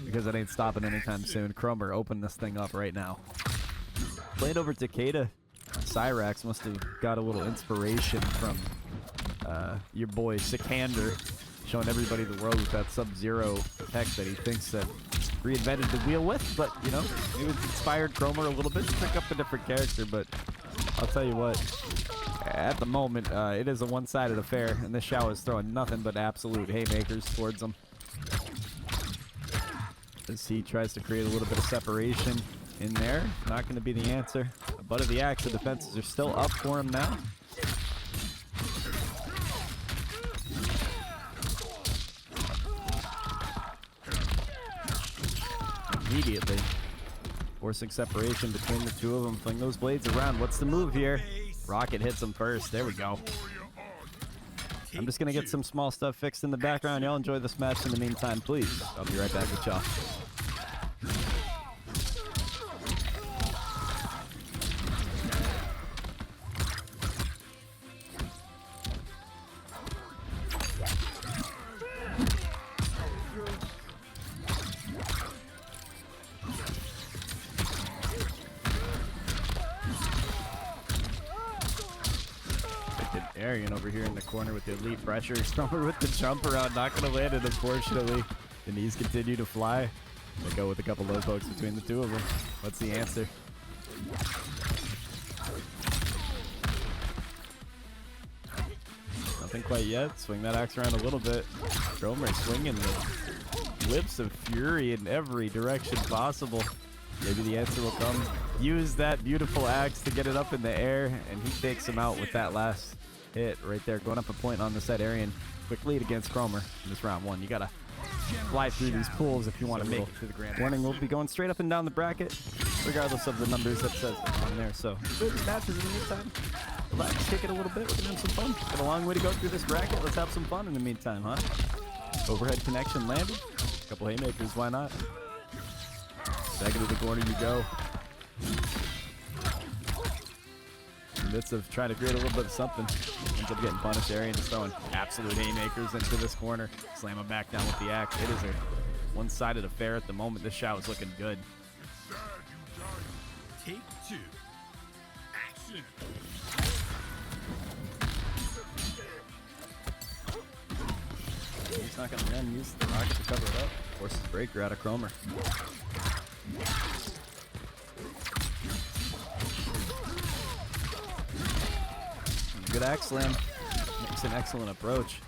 because it ain't stopping anytime soon. KROMER, open this thing up right now. Played over Takeda. Cyrax must have got a little inspiration from your boy Sikander, showing everybody the world with that Sub-Zero tech that he thinks that reinvented the wheel with, but you know, it was inspired KROMER a little bit to pick up a different character. But I'll tell you what, at the moment, it is a one-sided affair, and this Xiao is throwing nothing but absolute haymakers towards him. As he tries to create a little bit of separation in there, not going to be the answer. The butt of the axe, the defenses are still up for him now. Immediately forcing separation between the two of them. Fling those blades around. What's the move here? Rocket hits him first. There we go. I'm just gonna get some small stuff fixed in the background. Y'all enjoy this match in the meantime, please. I'll be right back with y'all. ARIAN over here in the corner with the elite pressure. KROMER with the jump around, not going to land it, unfortunately. The knees continue to fly. They go with a couple low pokes between the two of them. What's the answer? Nothing quite yet. Swing that axe around a little bit. KROMER swinging the whips of fury in every direction possible. Maybe the answer will come. Use that beautiful axe to get it up in the air, and he takes him out with that last hit right there, going up a point on the set. ARIAN, quick lead against KROMER in this round one. You gotta fly through these pools if you want to make it to the grand. Warning, we'll be going straight up and down the bracket, regardless of the numbers that says on there. So, good matches in the meantime. Relax, kick it a little bit. We're gonna have some fun. Got a long way to go through this bracket. Let's have some fun in the meantime, huh? Overhead connection landed. A couple haymakers, why not? Back into the corner you go. In the midst of trying to create a little bit of something, ends up getting punished. ARIAN is throwing absolute haymakers into this corner. Slam him back down with the axe. It is a one-sided affair at the moment. This Xiao is looking good. Take two. Action. He's not going to run. Use the rocket to cover it up. Forces breaker out of KROMER. Good axe slam. Makes an excellent approach.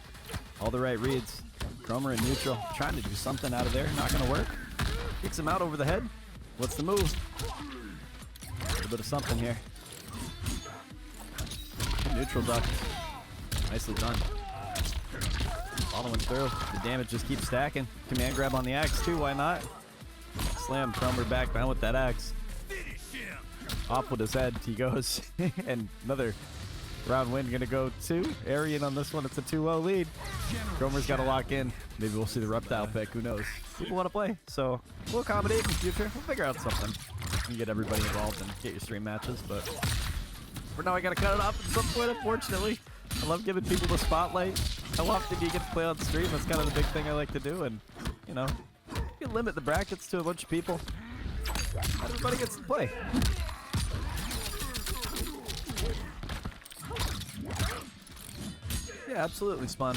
All the right reads. KROMER in neutral. Trying to do something out of there. Not going to work. Kicks him out over the head. What's the move? A little bit of something here. Neutral duck. Nicely done. Following through. The damage just keeps stacking. Command grab on the axe too. Why not? Slam KROMER back down with that axe. Off with his head. He goes. And another round win gonna go to ARIAN on this one. It's a 2-0 lead. KROMER's got to lock in. Maybe we'll see the reptile pick. Who knows? People want to play, so we'll accommodate in the future. We'll figure out something. You can get everybody involved and get your stream matches, but for now I gotta cut it off at some point, unfortunately. I love giving people the spotlight. How often do you get to play on stream? That's kind of the big thing I like to do, and you know, you can limit the brackets to a bunch of people. Everybody gets to play. Yeah, absolutely, Spawn.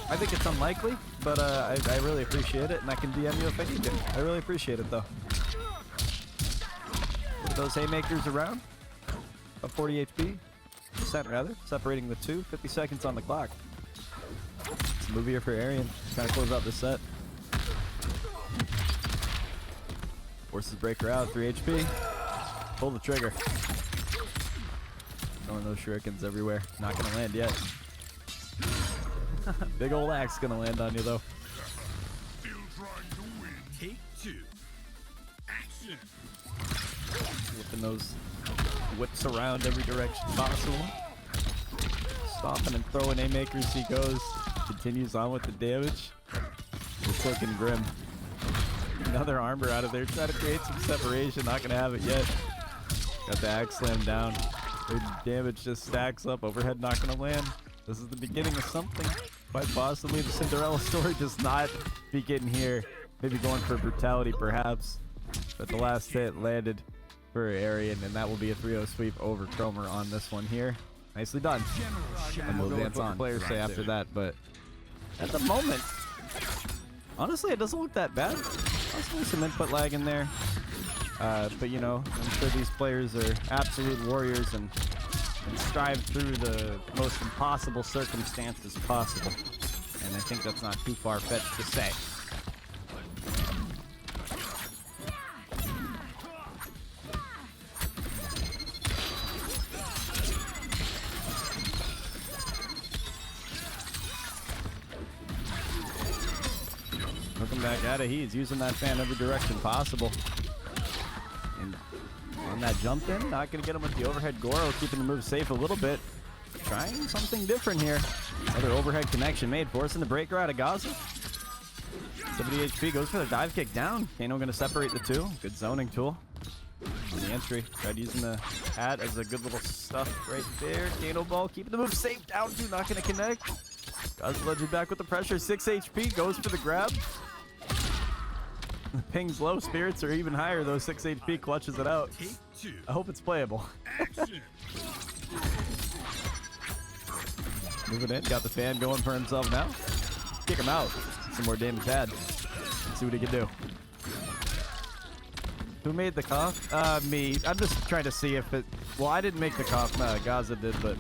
I think it's unlikely, but I really appreciate it, and I can DM you if I need to. I really appreciate it, though. Look at those haymakers around. About 40 HP. Percent, rather. Separating the two. 50 seconds on the clock. It's a move here for ARIAN. Trying to close out the set. Forces breaker out. 3 HP. Pull the trigger. Throwing those shurikens everywhere. Not going to land yet. Big old axe gonna land on you though. Still trying to win. Take two. Action. Whipping those whips around every direction possible. Stomping and throwing haymakers he goes. Continues on with the damage. It's looking grim. Another armor out of there. Trying to create some separation. Not gonna have it yet. Got the axe slammed down. The damage just stacks up. Overhead not gonna land. This is the beginning of something. Quite possibly the Cinderella story does not begin here. Maybe going for brutality, perhaps. But the last hit landed for ARIAN, and that will be a 3-0 sweep over KROMER on this one here. Nicely done. And we'll advance on. Players say after that, but at the moment, honestly, it doesn't look that bad. Possibly some input lag in there. But you know, I'm sure these players are absolute warriors and strive through the most impossible circumstances possible. And I think that's not too far-fetched to say. Looking back at it, he's using that fan every direction possible. And on that jump in, not going to get him with the overhead Goro, keeping the move safe a little bit. Trying something different here. Another overhead connection made, forcing the breaker out of GAZA. 70 HP, goes for the dive kick down. Kano going to separate the two. Good zoning tool on the entry. Tried using the hat as a good little stuff right there. Kano ball, keeping the move safe. Down two, not going to connect. GAZALEGEND back with the pressure. 6 HP, goes for the grab. The ping's low, spirits are even higher though. 6 HP, clutches it out. I hope it's playable. Moving in, got the fan going for himself now. Kick him out. Some more damage had. Let's see what he can do. Who made the cough? Me. I'm just trying to see if it... Well, I didn't make the cough. Gaza did, but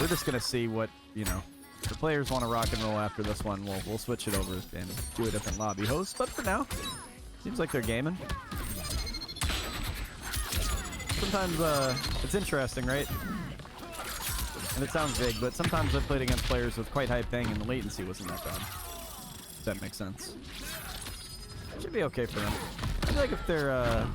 we're just going to see what, you know, the players want to rock and roll after this one. We'll switch it over and do a different lobby host. But for now, seems like they're gaming. Sometimes it's interesting, right? And it sounds big, but sometimes I've played against players with quite high ping and the latency wasn't that bad. If that makes sense. Should be okay for them. I feel like if they're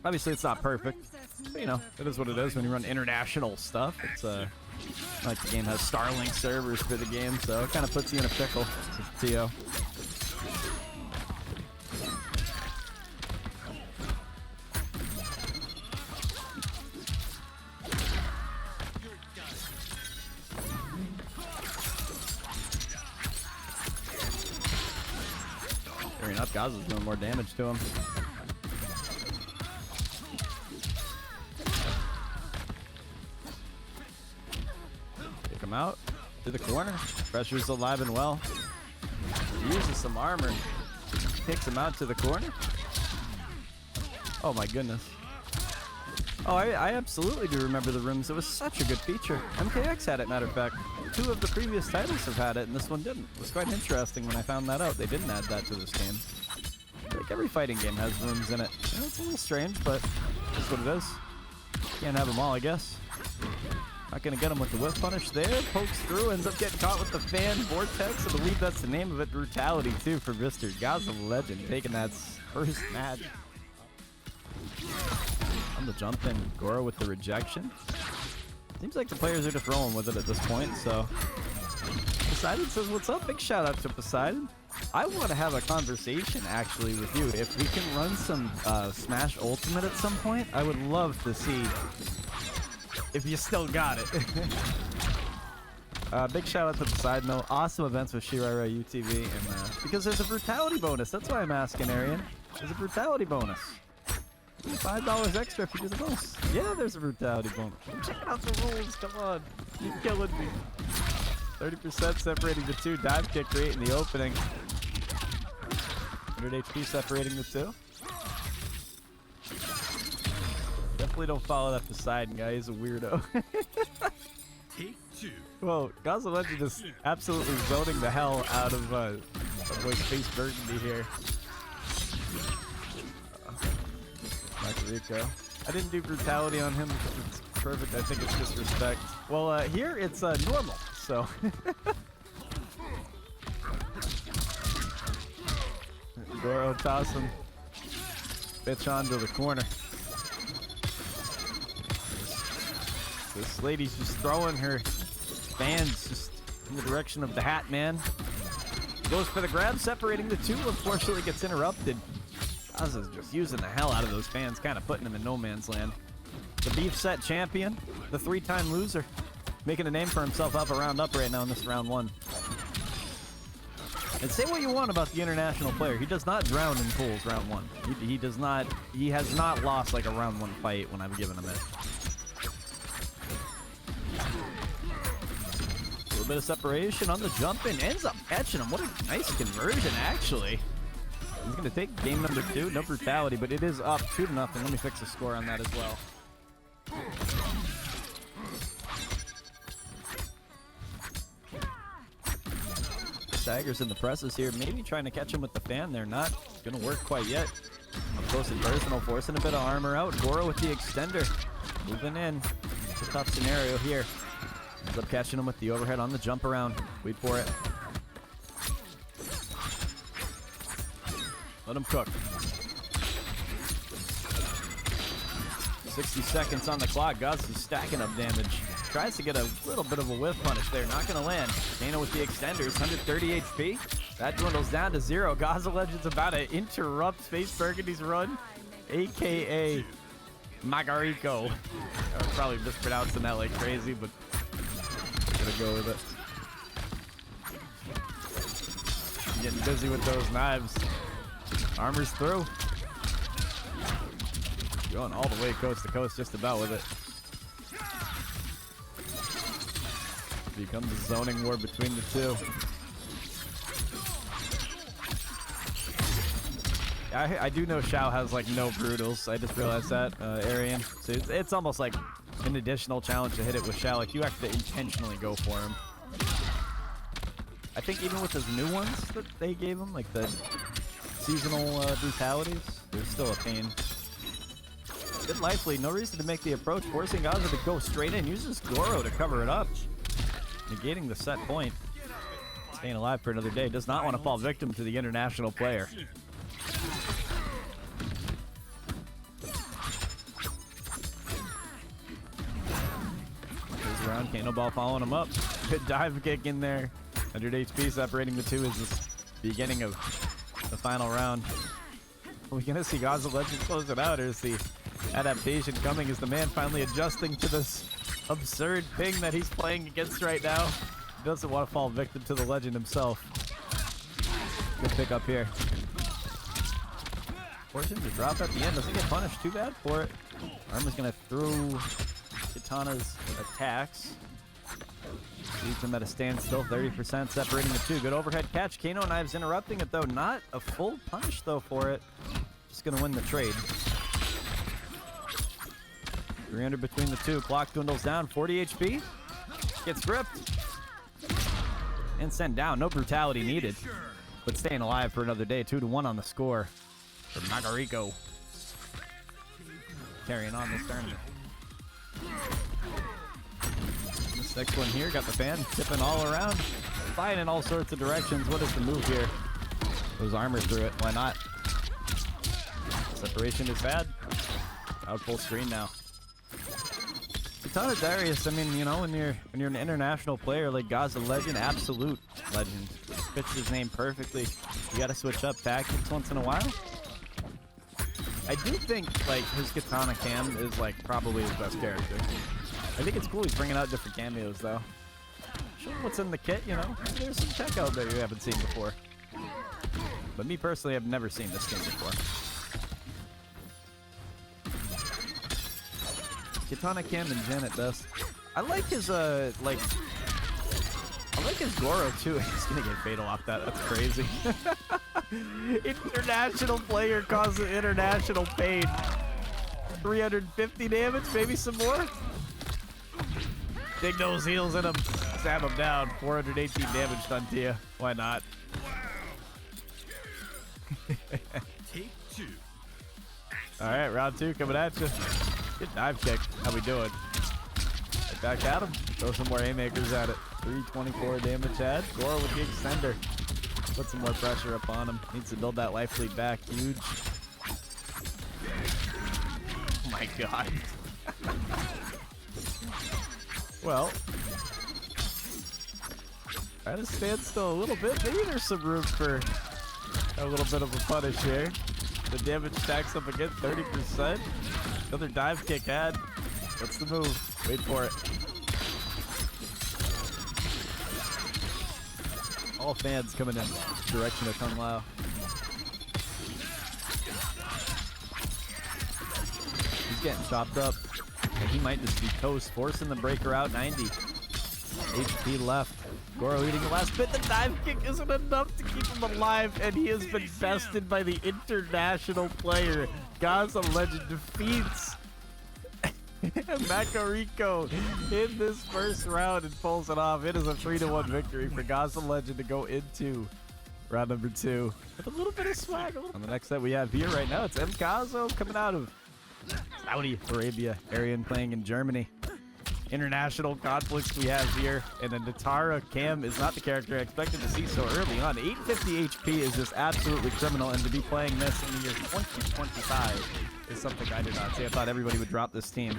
obviously it's not perfect. But, you know, it is what it is when you run international stuff. It's like the game has Starlink servers for the game, so it kind of puts you in a pickle with TO. Fair enough, Gaza's doing more damage to him. Out to the corner. Pressure's alive and well. Uses some armor. Kicks him out to the corner. Oh my goodness. Oh, I absolutely do remember the rooms. It was such a good feature. MKX had it, matter of fact. 2 of the previous titles have had it, and this one didn't. It was quite interesting when I found that out. They didn't add that to this game. Like every fighting game has rooms in it. You know, it's a little strange, but that's what it is. Can't have them all, I guess. Not gonna get him with the whiff punish there. Pokes through, ends up getting caught with the fan vortex. I believe that's the name of it. Brutality too for Mr. GAZALEGEND taking that first match. On the jump in, Goro with the rejection. Seems like the players are just rolling with it at this point. So Poseidon says, "What's up?" Big shout out to Poseidon. I want to have a conversation actually with you. If we can run some Smash Ultimate at some point, I would love to see. If you still got it. Big shout out to the side note. Awesome events with Shirara UTV. And, because there's a brutality bonus. That's why I'm asking, ARIAN. There's a brutality bonus. $5 extra if you do the most. Yeah, there's a brutality bonus. I'm checking out the rules. Come on. You're killing me. 30% separating the two. Dive kick rate in the opening. 100 HP separating the two. Definitely don't follow that Poseidon guy. He's a weirdo. Take 2. Whoa, GAZALEGEND is absolutely zoning the hell out of our boy Space Burgundy here. Rico. I didn't do brutality on him. It's perfect. I think it's disrespect. Well, here it's normal. So. Goro toss him. Bitch onto the corner. This lady's just throwing her fans just in the direction of the hat, man. Goes for the grab, separating the two. Unfortunately, gets interrupted. Gaza's just using the hell out of those fans, kind of putting them in no man's land. The beef set champion, the 3-time loser, making a name for himself up a round up right now in this round 1. And say what you want about the international player. He does not drown in pools round 1. He does not. He has not lost like a round 1 fight when I've given him it. A little bit of separation on the jump in. Ends up catching him. What a nice conversion, actually. He's going to take game number 2. No brutality, but it is up 2-0. Let me fix the score on that as well. Staggers in the presses here. Maybe trying to catch him with the fan there. Not going to work quite yet. Up close and personal. Forcing a bit of armor out. Goro with the extender. Moving in. It's a tough scenario here. Ends up catching him with the overhead on the jump around. Wait for it. Let him cook. 60 seconds on the clock. Gaz is stacking up damage. Tries to get a little bit of a whiff punish there. Not going to land. Kano with the extenders. 130 HP. That dwindles down to 0. GAZALEGEND's about to interrupt Space Burgundy's run. A.K.A. Magariko. I was probably mispronouncing that like crazy, but I'm going to go with it. Getting busy with those knives. Armor's through. Going all the way coast to coast just about with it. Becomes a zoning war between the two. I do know Xiao has like no brutals. I just realized that, ARIAN. So it's almost like an additional challenge to hit it with Xiao. Like you have to intentionally go for him. I think even with his new ones that they gave him, like the seasonal brutalities, they're still a pain. Good life lead, no reason to make the approach, forcing Gaza to go straight in. Uses Goro to cover it up, negating the set point. Staying alive for another day. Does not want to fall victim to the international player. Goes around, Kano Ball following him up. Good dive kick in there. 100 HP separating the two is the beginning of the final round. Are we going to see GAZALEGEND close it out, or is the adaptation coming? Is the man finally adjusting to this absurd ping that he's playing against right now? He doesn't want to fall victim to the legend himself. Good pick up here. Fortune to drop at the end. Doesn't get punished too bad for it. Arma's going to throw Kitana's attacks. Leaves him at a standstill, 30% separating the two. Good overhead catch. Kano Knives interrupting it though. Not a full punish though for it. Just gonna win the trade. 300 between the two. Clock dwindles down. 40 HP. Gets gripped. And sent down. No brutality needed. But staying alive for another day. 2-1 on the score for Magariko. Carrying on this tournament. This next one here, got the fan tipping all around, flying in all sorts of directions. What is the move here? Goes armor through it. Why not? Separation is bad. Out full screen now. Kitana Darius, I mean, you know, when you're an international player like GAZALEGEND, absolute legend. Fits his name perfectly. You got to switch up tactics once in a while. I do think like his Kitana cam is like probably his best character. I think it's cool he's bringing out different cameos, though. Show him what's in the kit, you know? There's some tech out there you haven't seen before. But me, personally, I've never seen this skin before. Kitana Cam and Jen at best. I like his, I like his Goro, too. He's gonna get fatal off that. That's crazy. International player causes international pain. 350 damage, maybe some more? Dig those heels in him. Stab him down. 418 damage done to you. Why not? Take 2. All right, round 2 coming at you. Good dive kick. How we doing? Right back at him. Throw some more haymakers at it. 324 damage add. Goro with the extender. Put some more pressure up on him. Needs to build that life lead back. Huge. Oh my god. Well, try to stand still a little bit. Maybe there's some room for a little bit of a punish here. The damage stacks up again, 30%. Another dive kick ad. What's the move? Wait for it. All fans coming in direction of Kung Lao. He's getting chopped up. And he might just be toast, forcing the breaker out. 90 HP left. Goro eating the last bit. The dive kick isn't enough to keep him alive, and he has been bested by the international player. GAZALEGEND defeats Makariko in this first round and pulls it off. It is a 3-1 victory for GAZALEGEND to go into round number 2 with a little bit of swag. On the next set we have here right now, it's MKAZO coming out of Saudi Arabia. ARIAN playing in Germany. International conflicts we have here, and then Natara Cam is not the character I expected to see so early on. 850 HP is just absolutely criminal, and to be playing this in the year 2025 is something I did not see. I thought everybody would drop this team.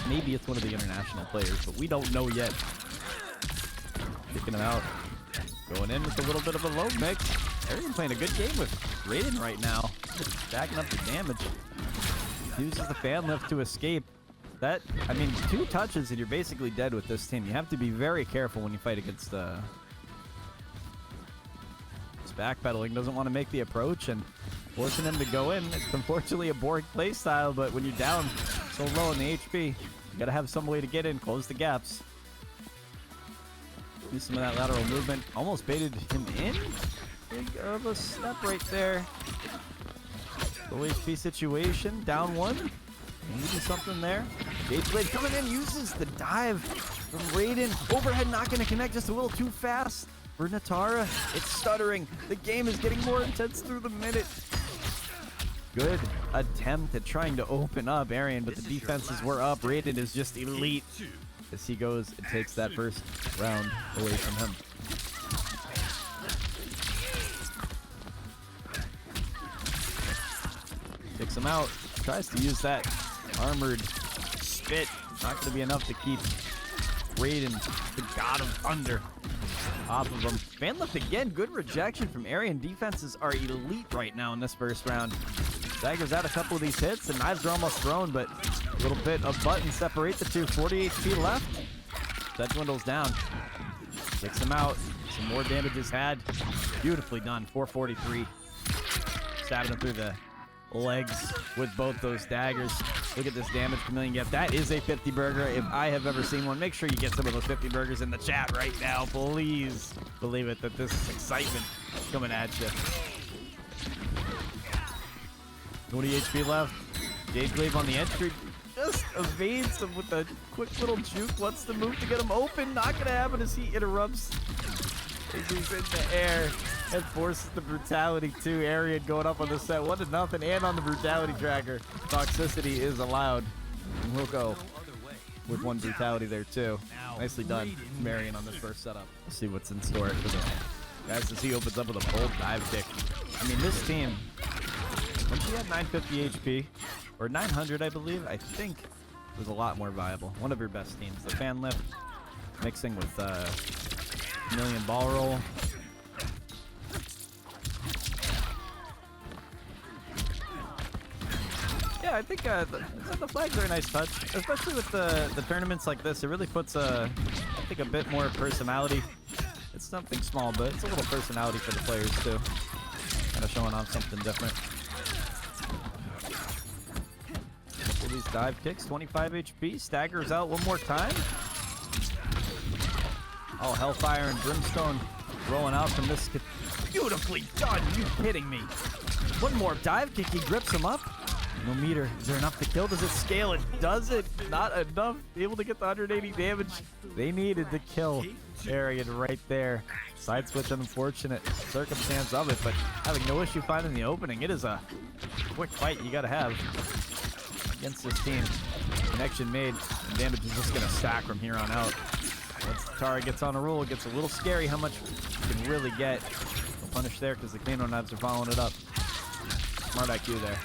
Maybe it's one of the international players, but we don't know yet. Kicking him out. Going in with a little bit of a low mix. ARIAN playing a good game with Raiden right now. Stacking up the damage. Uses the fan lift to escape. That, I mean, 2 touches and you're basically dead with this team. You have to be very careful when you fight against this backpedaling. Doesn't want to make the approach and forcing him to go in. It's unfortunately a boring play style, but when you're down so low in the HP, you gotta have some way to get in, close the gaps. Do some of that lateral movement. Almost baited him in. Big of a step right there. Low HP situation, down 1. Maybe something there. Gage Blade coming in, uses the dive from Raiden. Overhead not going to connect, just a little too fast for Natara. It's stuttering. The game is getting more intense through the minute. Good attempt at trying to open up ARIAN, but the defenses were up. Raiden is just elite as he goes and takes that first round away from him. Kicks him out. Tries to use that armored spit. Not going to be enough to keep Raiden, the god of thunder, off of him. Fan lift again. Good rejection from ARIAN. Defenses are elite right now in this first round. Daggers out a couple of these hits. The knives are almost thrown, but a little bit of button separate the two. 40 HP left. That dwindles down. Kicks him out. Some more damage is had. Beautifully done. 443. Stabbing him through the legs with both those daggers. Look at this damage per million gap. That is a 50 burger if I have ever seen one. Make sure you get some of those 50 burgers in the chat right now. Please believe it that this is excitement coming at you. 20 HP left. Gage Wave on the entry. Just evades him with a quick little juke. What's the move to get him open? Not going to happen as he interrupts. As he's in the air and forces the brutality to ARIAN going up on the set 1-0 and on the brutality tracker. Toxicity is allowed. And we'll go with 1 brutality there too. Nicely done from ARIAN on this first setup. Let's see what's in store for the guys as he opens up with a bold dive kick. I mean, this team, when she had 950 HP, or 900 I believe, I think it was a lot more viable. One of her best teams. The fan lift mixing with million ball roll. Yeah, I think the flags are a nice touch, especially with the tournaments like this. It really puts I think a bit more personality. It's something small, but it's a little personality for the players too. Kind of showing off something different. Look at these dive kicks, 25 HP, staggers out one more time. Oh, Hellfire and Brimstone rolling out from this. Beautifully done. Are you kidding me? One more dive kick. He grips him up. No meter. Is there enough to kill? Does it scale? It doesn't. Not enough. Able to get the 180 damage they needed to kill ARIAN right there. Side switch, unfortunate circumstance of it, but having no issue finding the opening. It is a quick fight you got to have against this team. Connection made. The damage is just going to stack from here on out. Once Tara gets on a roll, it gets a little scary how much you can really get. No punish there because the Kano knives are following it up. Smart IQ there.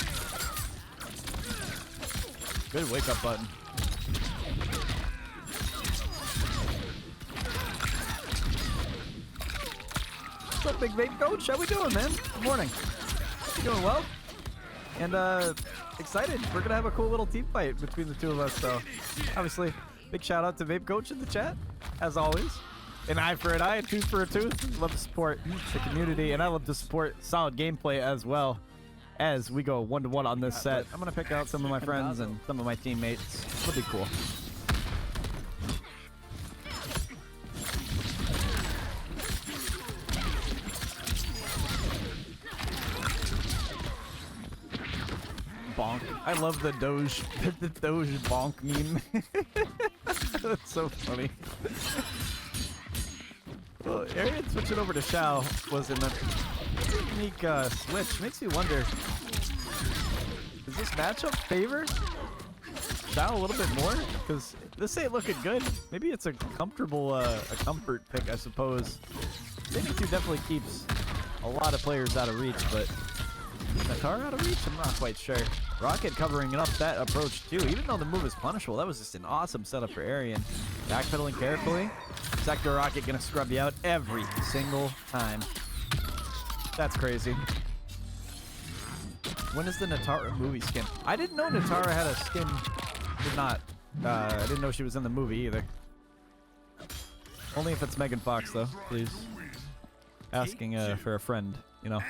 Good wake up button. What's up, big vape coach? How we doing, man? Good morning. You doing well? And excited. We're gonna have a cool little team fight between the two of us. So obviously, big shout out to Vape Coach in the chat, as always. An eye for an eye, a tooth for a tooth. Love to support the community, and I love to support solid gameplay as well as we go 1-to-1 on this set. I'm gonna pick out some of my friends and some of my teammates. It'll be cool. Bonk. I love the Doge, the Doge bonk meme. That's so funny. Well, Arian switching over to Shao was a unique switch. Makes me wonder, does this matchup favor Shao a little bit more? Because this ain't looking good. Maybe it's a comfortable, a comfort pick, I suppose. Maybe 2 definitely keeps a lot of players out of reach, but Natara out of reach? I'm not quite sure. Rocket covering up that approach too. Even though the move is punishable, that was just an awesome setup for Arian. Backpedaling carefully. Sector Rocket gonna scrub you out every single time. That's crazy. When is the Natara movie skin? I didn't know Natara had a skin. Did not. I didn't know she was in the movie either. Only if it's Megan Fox though, please. Asking for a friend, you know.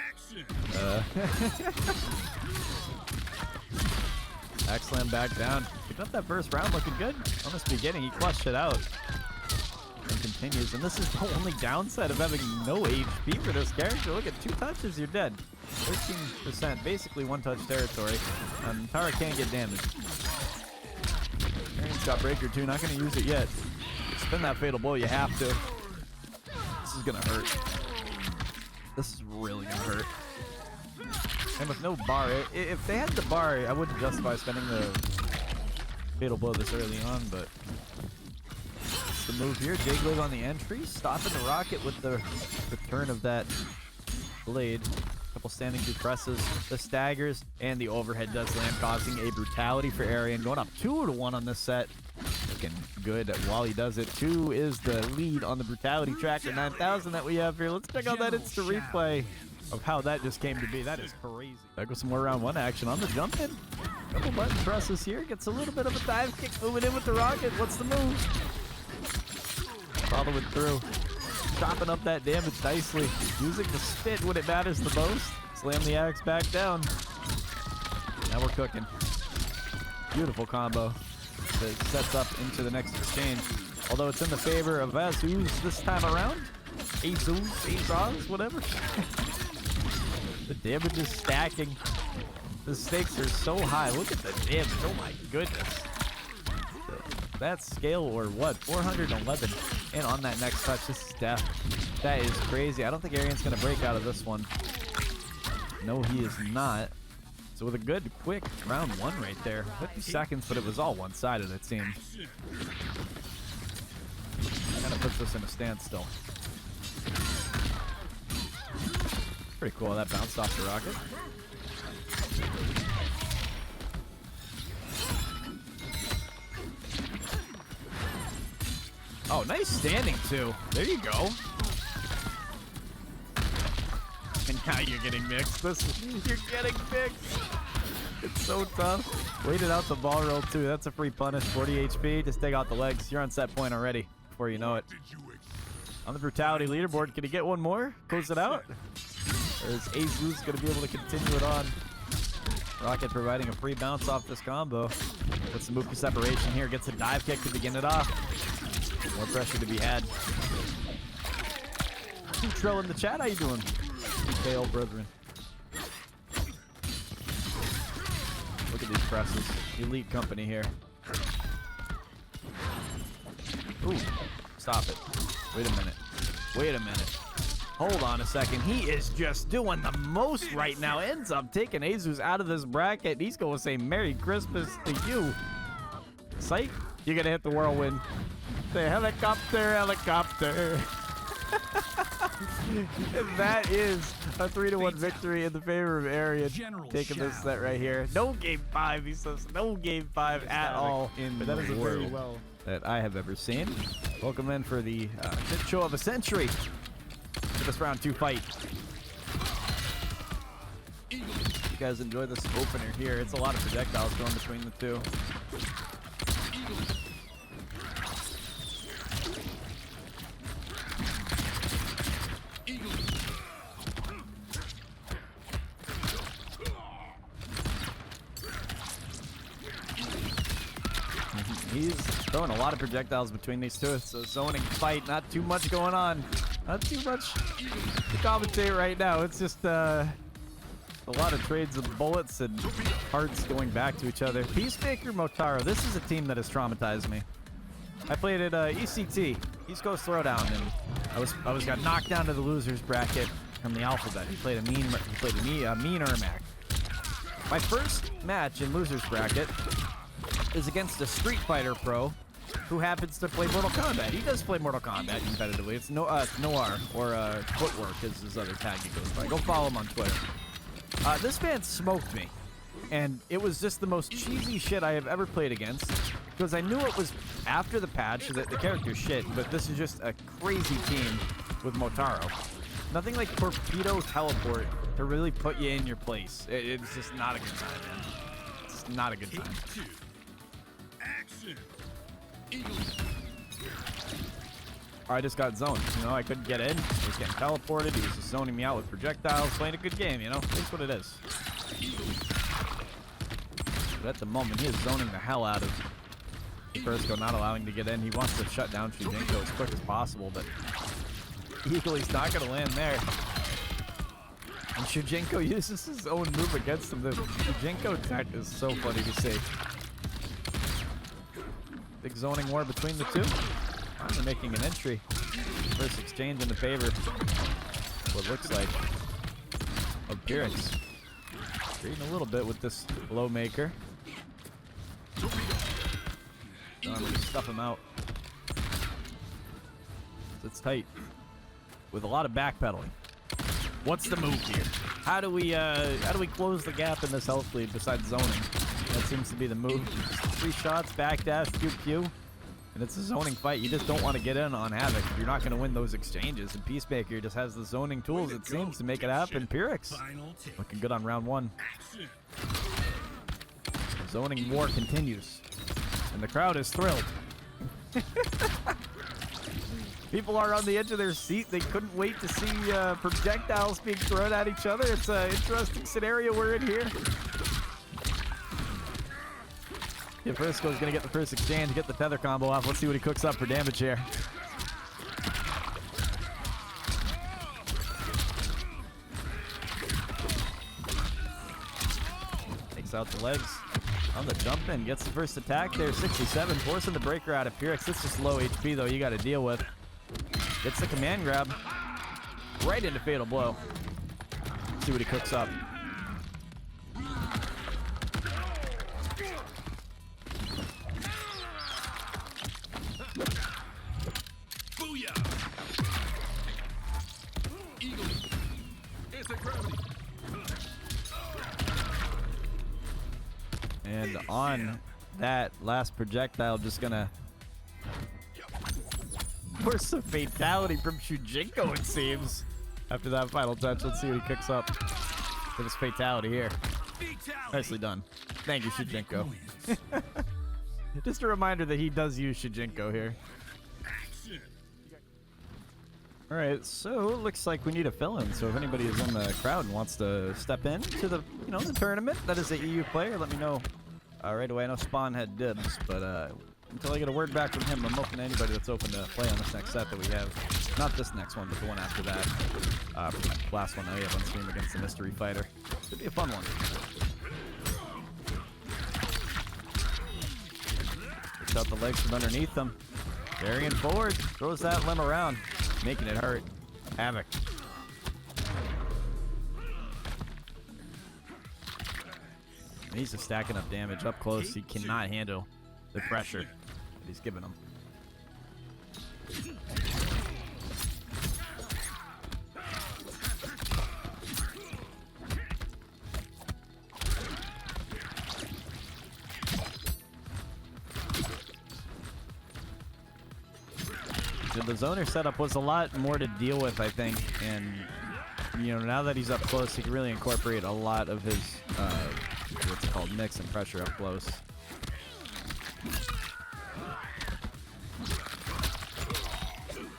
Back slam back down. Picking up that first round, looking good. On this beginning, he clutched it out. And continues. And this is the only downside of having no HP for this character. Look at 2 touches, you're dead. 13%, basically 1-touch territory. Tara can't get damaged. Arian's got breaker too, not gonna use it yet. Spin that fatal blow, you have to. This is gonna hurt. This is really gonna hurt. And with no bar, if they had the bar, I wouldn't justify spending the fatal blow this early on, but it's the move here. Jiggling on the entry, stopping the rocket with the return of that blade. Couple standing through presses, the staggers, and the overhead does land, causing a brutality for Arian. Going up 2-to-1 on this set. Looking good while he does it. 2 is the lead on the brutality tracker 9000 that we have here. Let's check out that instant replay of how that just came to be. That is crazy. Back with some more round 1 action on the jump in. Double button presses here. Gets a little bit of a dive kick moving in with the rocket. What's the move? Follow it through. Chopping up that damage nicely. Using the spit when it matters the most. Slam the axe back down. Now we're cooking. Beautiful combo that sets up into the next exchange. Although it's in the favor of Azus this time around. Azus, whatever. The damage is stacking. The stakes are so high. Look at the damage. Oh my goodness. That scale, or what? 411. And on that next touch, this is death. That is crazy. I don't think Arian's going to break out of this one. No, he is not. So with a good, quick round 1 right there. 50 seconds, but it was all one-sided, it seemed. Kind of puts us in a standstill. Pretty cool. That bounced off the rocket. Oh, nice standing too. There you go. And now you're getting mixed. You're getting mixed. It's so tough. Waited out the ball roll too. That's a free punish. 40 HP. Just take out the legs. You're on set point already before you know it. On the brutality leaderboard, can he get one more? Close it out? Or is Azus going to be able to continue it on? Rocket providing a free bounce off this combo. Puts the move for separation here. Gets a dive kick to begin it off. More pressure to be had. Trill in the chat, how you doing? KO brethren. Look at these presses. Elite company here. Ooh, stop it. Wait a minute. Wait a minute. Hold on a second. He is just doing the most right now. Ends up taking Azus out of this bracket. He's going to say Merry Christmas to you. Psych, you're going to hit the whirlwind. The helicopter. That is a 3-to-1 victory in the favor of Arian. Taking this set right here. No game 5, he says. No game 5 at all. But that is a very well that I have ever seen. Welcome in for the show of a century for this round 2 fight. You guys enjoy this opener here. It's a lot of projectiles going between the two. He's throwing a lot of projectiles between these two. It's a zoning fight. Not too much going on. Not too much to commentate right now. It's just a lot of trades of bullets and hearts going back to each other. Peacemaker, Motaro. This is a team that has traumatized me. I played at ECT, East Coast Throwdown, and I was got knocked down to the losers bracket from the alphabet. He played a mean Ermac. My first match in losers bracket is against a Street Fighter pro who happens to play Mortal Kombat. He does play Mortal Kombat competitively. It's Noir, or Footwork is his other tag he goes by. Go follow him on Twitter. This man smoked me, and it was just the most cheesy shit I have ever played against, because I knew it was after the patch that the character's shit, but this is just a crazy team with Motaro. Nothing like torpedo teleport to really put you in your place. It's just not a good time, man. It's not a good time. Action. I just got zoned. You know, I couldn't get in. He was getting teleported. He was just zoning me out with projectiles. Playing a good game, you know? That's what it is. But at the moment, he is zoning the hell out of Kefirsko, not allowing to get in. He wants to shut down Shujinko as quick as possible, but Eagly's not going to land there. And Shujinko uses his own move against him. The Shujinko tech is so funny to see. Big zoning war between the two. Finally making an entry. First exchange in the favor. What looks like of Pir1x. Trading a little bit with this low maker. Stuff him out. It's tight. With a lot of backpedaling. What's the move here? How do we close the gap in this health lead besides zoning? That seems to be the move. Just 3 shots, backdash, pew pew. And it's a zoning fight. You just don't want to get in on Havoc. You're not going to win those exchanges. And Peacemaker just has the zoning tools, it seems, to make it happen. Pir1x looking good on round 1. Zoning war continues. And the crowd is thrilled. People are on the edge of their seat. They couldn't wait to see projectiles being thrown at each other. It's an interesting scenario we're in here. Kefirsko's gonna get the first exchange, get the tether combo off. Let's see what he cooks up for damage here. Takes out the legs on the jump in, gets the first attack there. 67, forcing the breaker out of Pir1x. This is low HP though, you gotta deal with. Gets the command grab right into fatal blow. Let's see what he cooks up. And on that last projectile, just gonna force a fatality from Shujinko, it seems. After that final touch, let's see what he kicks up for this fatality here. Nicely done. Thank you, Shujinko. Just a reminder that he does use Shujinko here. All right, so it looks like we need a fill-in. So if anybody is in the crowd and wants to step in to the, the tournament, that is a EU player, let me know right away. I know Spawn had dibs, but until I get a word back from him, I'm open to anybody that's open to play on this next set that we have. Not this next one, but the one after that. For the last one that we have on stream against the mystery fighter. Should be a fun one. Takes out the legs from underneath them. Carrying forward, throws that limb around, making it hurt. Havoc. He's just stacking up damage up close. He cannot handle the pressure that he's giving him. So the zoner setup was a lot more to deal with, I think, and now that he's up close, he can really incorporate a lot of his what's it called, mix and pressure up close.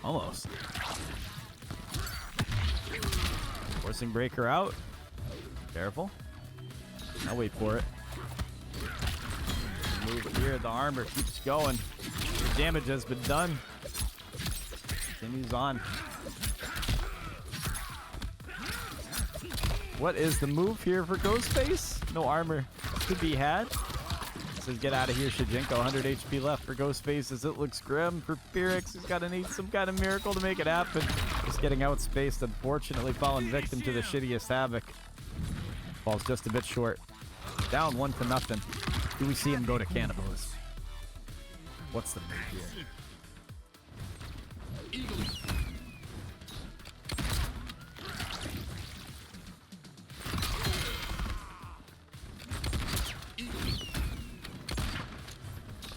Almost. Forcing breaker out. Careful. I'll wait for it. move here. The armor keeps going. The damage has been done. Continues on. What is the move here for Ghostface? No armor to be had. Says get out of here, Shijinko. 100 HP left for Ghostface as it looks grim for Pir1x. He's got to need some kind of miracle to make it happen. Just getting outspaced, unfortunately falling victim to the shittiest Havoc. Falls just a bit short. Down 1-0. Do we see him go to cannibalism? What's the move here?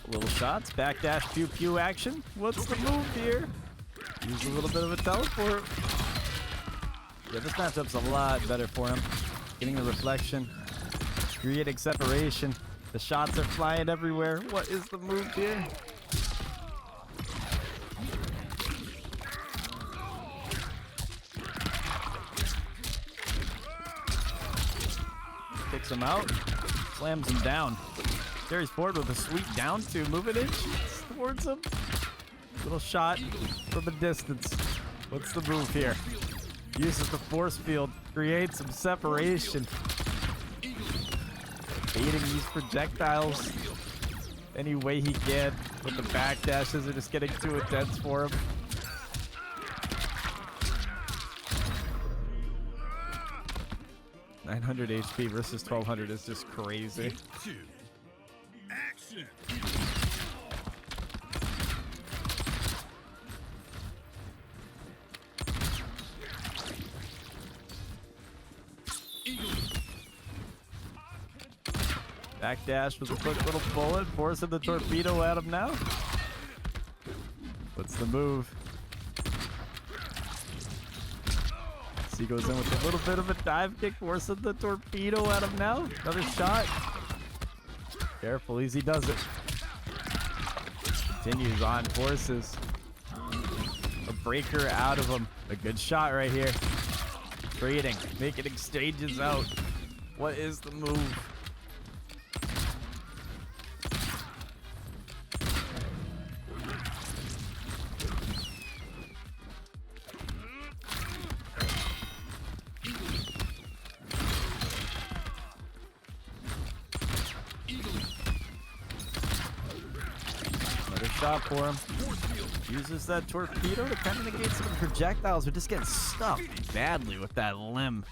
Little shots, backdash, pew pew action. What's the move here? Use a little bit of a teleport. Yeah, this matchup's a lot better for him. Getting the reflection, creating separation. The shots are flying everywhere. What is the move here? Kicks him out, slams him down. Carries forward with a sweet down to move it in towards him. Little shot from a distance. What's the move here? Uses the force field, creates some separation. Baiting these projectiles any way he can, but the backdashes are just getting too intense for him. $900 HP versus 1200 is just crazy. Action. Backdash with a quick little bullet, forcing the torpedo at him now. What's the move? He goes in with a little bit of a dive kick, forcing the torpedo at him now. Another shot. Careful, easy does it. Continues on, forces a breaker out of him. A good shot right here. Trading, making exchanges out. What is the move? Shot for him. Uses that torpedo to kind of negate some projectiles. We're just getting stuffed badly with that limb.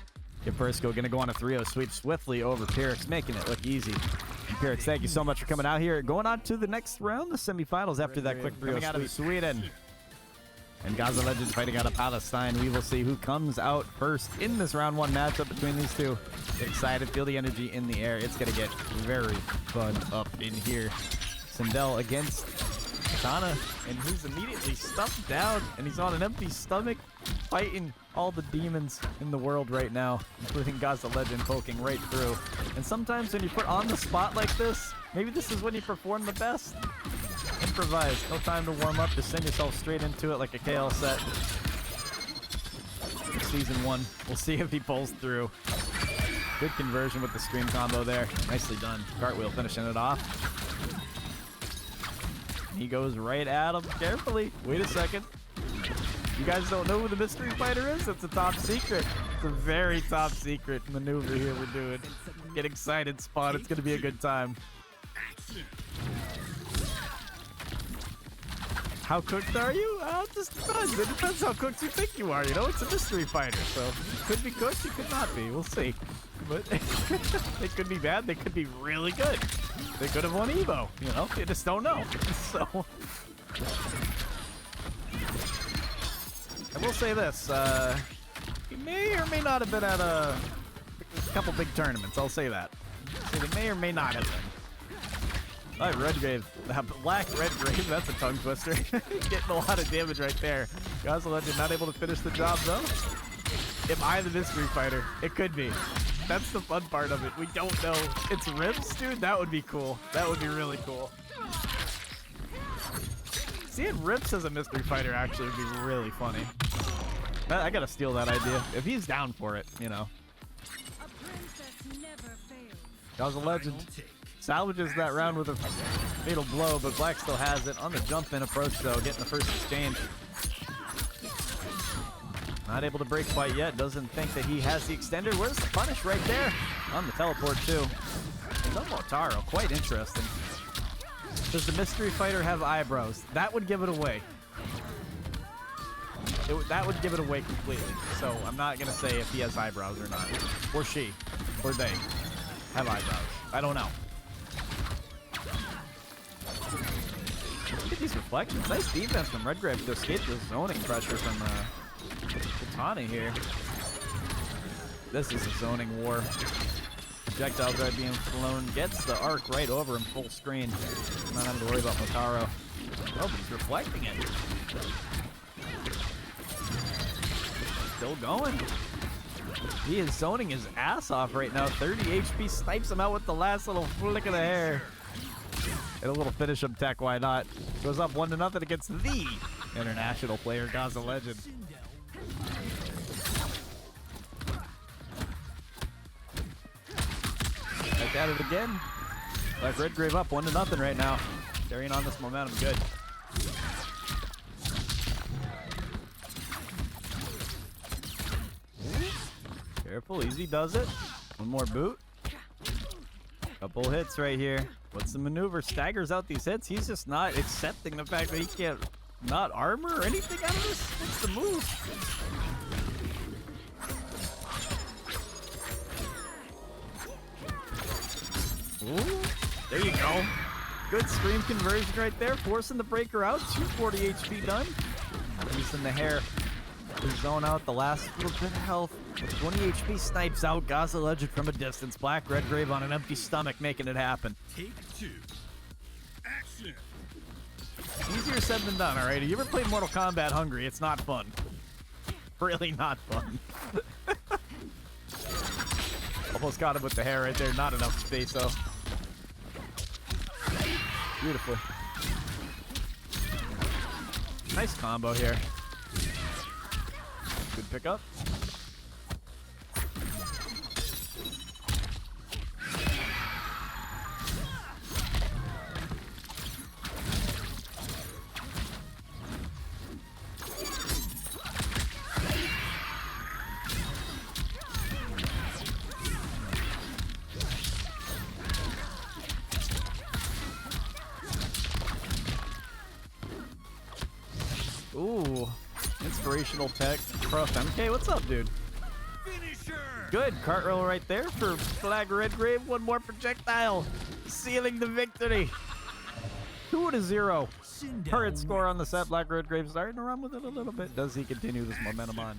Kefirsko gonna go on a 3-0 sweep swiftly over Pir1x, making it look easy. And Pir1x, thank you so much for coming out here. Going on to the next round, the semifinals after that quick 3-0 sweep. Out of Sweden. And GAZALEGEND fighting out of Palestine. We will see who comes out first in this round 1 matchup between these two. Get excited, feel the energy in the air. It's gonna get very fun up in here. Sindel against Katana, and he's immediately stuffed down, and he's on an empty stomach, fighting all the demons in the world right now, including GAZALEGEND poking right through. And sometimes when you put on the spot like this, maybe this is when you perform the best. Improvise, no time to warm up, just send yourself straight into it like a KL set. Season 1, we'll see if he pulls through. Good conversion with the stream combo there, nicely done. Cartwheel finishing it off. He goes right at him carefully. Wait a second. You guys don't know who the mystery fighter is? It's a top secret. It's a very top secret maneuver here we're doing. Get excited, Spawn. It's going to be a good time. How cooked are you? It just depends. It depends how cooked you think you are. You know, it's a mystery fighter. So you could be cooked, you could not be. We'll see. But they could be bad. They could be really good. They could have won Evo, you know? You just don't know. So, I will say this. He may or may not have been at a couple big tournaments. I'll say that. So they may or may not have been. All right, REGRAVE. Black REGRAVE. That's a tongue twister. Getting a lot of damage right there. GAZALEGEND not able to finish the job, though. Am I the mystery fighter? It could be. That's the fun part of it. We don't know. It's Rips, dude? That would be cool. That would be really cool. Seeing Rips as a mystery fighter actually would be really funny. I gotta steal that idea. If he's down for it, you know. GAZALEGEND salvages that round with a fatal blow, but Black still has it. On the jump in approach, though, getting the first exchange. Not able to break quite yet. Doesn't think that he has the extender. Where's the punish? Right there. On the teleport, too. No Motaro. Quite interesting. Does the mystery fighter have eyebrows? That would give it away. That would give it away completely. So I'm not going to say if he has eyebrows or not. Or she. Or they have eyebrows. I don't know. Look at these reflections. Nice defense from Redgrave to escape the zoning pressure from Katana here. This is a zoning war. Projectile drive being flown. Gets the arc right over him full screen. Not having to worry about Motaro. Oh, but he's reflecting it. Still going. He is zoning his ass off right now. 30 HP, snipes him out with the last little flick of the hair. And a little finish him tech, why not? Goes up 1-0 against the international player, GAZALEGEND. Back at it again. Like Redgrave up 1-0 right now. Carrying on this momentum, good. Careful, easy does it. One more boot. Couple hits right here. What's the maneuver? Staggers out these hits. He's just not accepting the fact that he can't not armor or anything out of this. What's the move? Ooh, there you go. Good scream conversion right there. Forcing the breaker out. 240 HP done. Using the hair to zone out the last little bit of health. 20 HP snipes out GAZALEGEND from a distance. Black Redgrave on an empty stomach making it happen. Take 2. Action. Easier said than done, alright? You ever played Mortal Kombat hungry? It's not fun. Really not fun. Almost got him with the hair right there. Not enough space, though. Beautifully. Nice combo here. Good pickup. Ooh, inspirational tech. Prof MK, what's up, dude? Finisher. Good cart roll right there for Black Redgrave. One more projectile, sealing the victory. 2-0. Current score on the set. Black Redgrave starting to run with it a little bit. Does he continue this momentum on?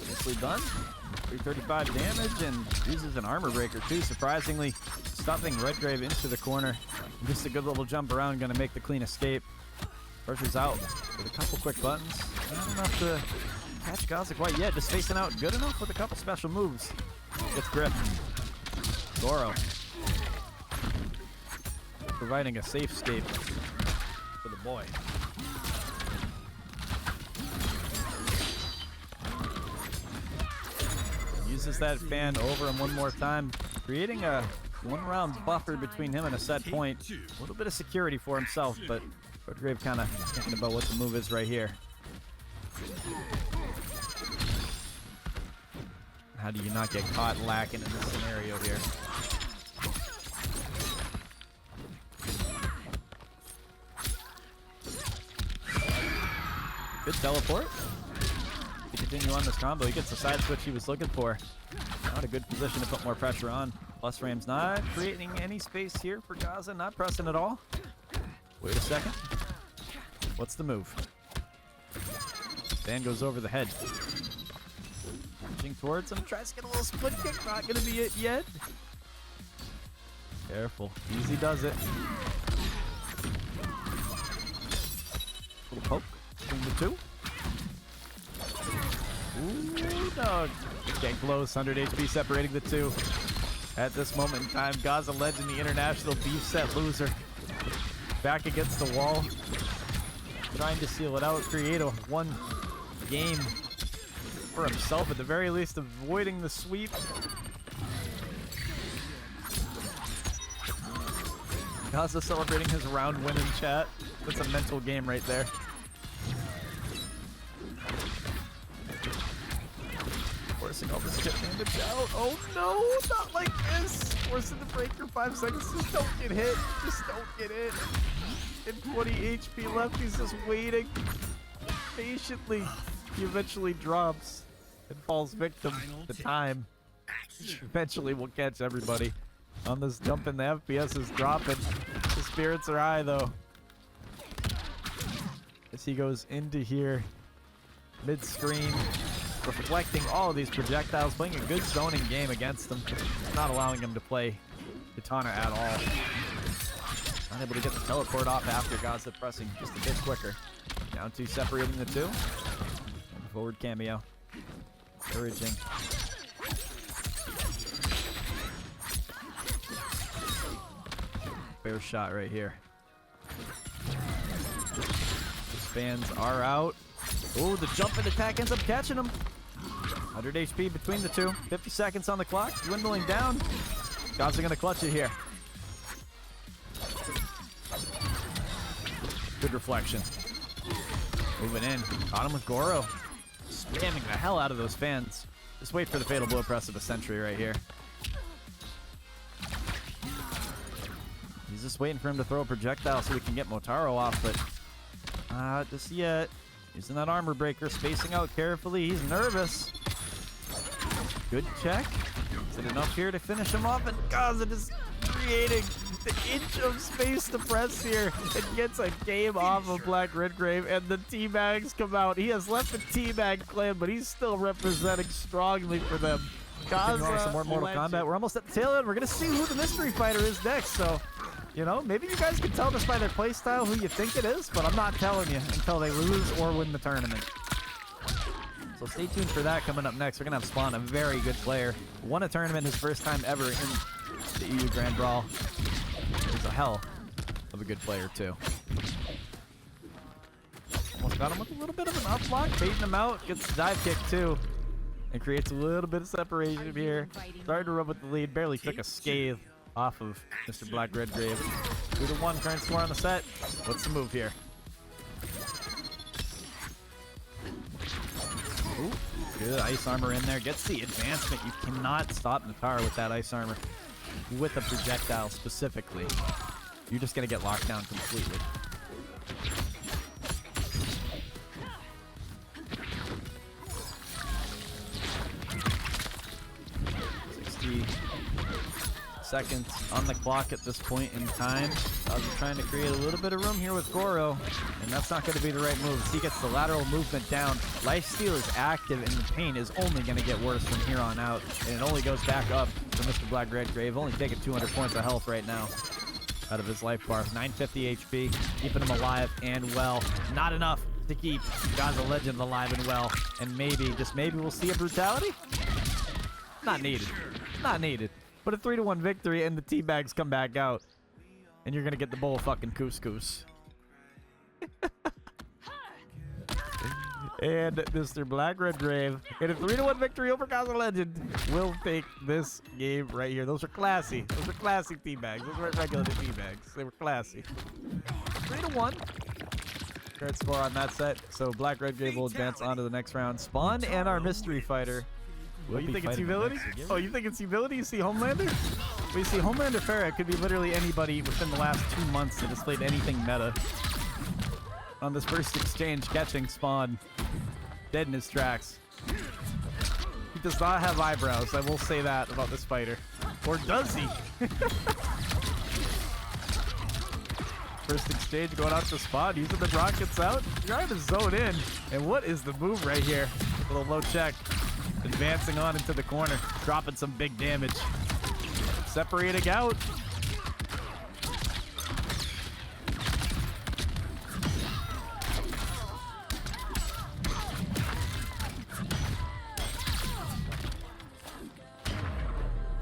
Nicely done. 335 damage and uses an armor breaker too. Surprisingly, stuffing Redgrave into the corner. Just a good little jump around, gonna make the clean escape. Pressure's out with a couple quick buttons. Not enough to catch Gaza quite yet. Just facing out good enough with a couple special moves. Gets grip. Goro. Providing a safe escape for the boy. Uses that fan over him one more time, creating a one-round buffer between him and a set point. A little bit of security for himself, but Redgrave kind of thinking about what the move is right here. How do you not get caught lacking in this scenario here? Good teleport. To continue on this combo, he gets the side switch he was looking for. Not a good position to put more pressure on. Plus Ram's not creating any space here for Gaza, not pressing at all. Wait a second. What's the move? Fan goes over the head. Reaching towards him, tries to get a little split kick, not gonna be it yet. Careful, easy does it. Little poke between the two. Ooh, dog. Getting close, 100 HP separating the two. At this moment in time, GAZALEGEND, the international beef set loser. Back against the wall. Trying to seal it out, create a one game for himself, at the very least avoiding the sweep. Gaza celebrating his round win in chat. That's a mental game right there. Forcing all this chip damage out. Oh no, not like this. Forcing the breaker 5 seconds. Just don't get hit. Just don't get hit. And 20 HP left. He's just waiting patiently. He eventually drops and falls victim to time. Eventually we'll catch everybody. On this jump in the FPS is dropping. The spirits are high though. As he goes into here, mid-screen, reflecting all of these projectiles, playing a good zoning game against them, not allowing him to play Katana at all. Not able to get the teleport off after Gaza pressing just a bit quicker. Down to separating the two. And forward cameo. Encouraging. Fair shot right here. His fans are out. Oh, the jump and attack ends up catching him. 100 HP between the two. 50 seconds on the clock. Dwindling down. Gaza gonna clutch it here. Good reflection. Moving in. Caught him with Goro. Spamming the hell out of those fans. Just wait for the fatal blow press of a sentry right here. He's just waiting for him to throw a projectile so we can get Motaro off, but not just yet. Using that armor breaker, spacing out carefully. He's nervous. Good check. Is it enough here to finish him off? And Gaza just creating the inch of space to press here and gets a game off of Black REGRAVE, and the T-Bags come out. He has left the T-Bag clan, but he's still representing strongly for them. Gaza, some more Mortal Kombat. We're almost at the tail end. We're going to see who the mystery fighter is next, so... You know, maybe you guys can tell just by their playstyle who you think it is, but I'm not telling you until they lose or win the tournament. So stay tuned for that coming up next. We're going to have Spawn, a very good player. Won a tournament his first time ever in the EU Grand Brawl. He's a hell of a good player, too. Almost got him with a little bit of an up block, baiting him out. Gets the dive kick, too. And creates a little bit of separation here. Started to rub with the lead. Barely took a scathe off of Mr. Black REGRAVE. 2-1 current score on the set. What's the move here? Ooh, good ice armor in there. Gets the advancement. You cannot stop Natara with that ice armor. With a projectile specifically. You're just going to get locked down completely. Seconds on the clock at this point in time. I was trying to create a little bit of room here with Goro, and that's not going to be the right move. As he gets the lateral movement down, lifesteal is active, and the pain is only going to get worse from here on out, and it only goes back up for Mr. Black REGRAVE, only taking 200 points of health right now out of his life bar. 950 HP, keeping him alive and well. Not enough to keep GAZALEGEND alive and well, and maybe, just maybe, we'll see a brutality? Not needed. Not needed. But a 3-1 victory, and the T-Bags come back out. And you're going to get the bowl of fucking couscous. And Mr. Black REGRAVE, in a 3-1 victory over GAZALEGEND, will take this game right here. Those are classy. Those are classy T-Bags. Those weren't regular T-Bags. They were classy. 3-1. Current score on that set. So Black REGRAVE will advance on to the next round. Spawn and our mystery fighter. What, you think it's humility? Oh, you think it's humility? You see Homelander? Well, you see Homelander Farah. It could be literally anybody within the last 2 months that has played anything meta. On this first exchange, catching Spawn dead in his tracks. He does not have eyebrows. I will say that about this fighter. Or does he? First exchange going out to Spawn, using the rockets out. Trying to zone in. And what is the move right here? A little low check. Advancing on into the corner, dropping some big damage. Separating out.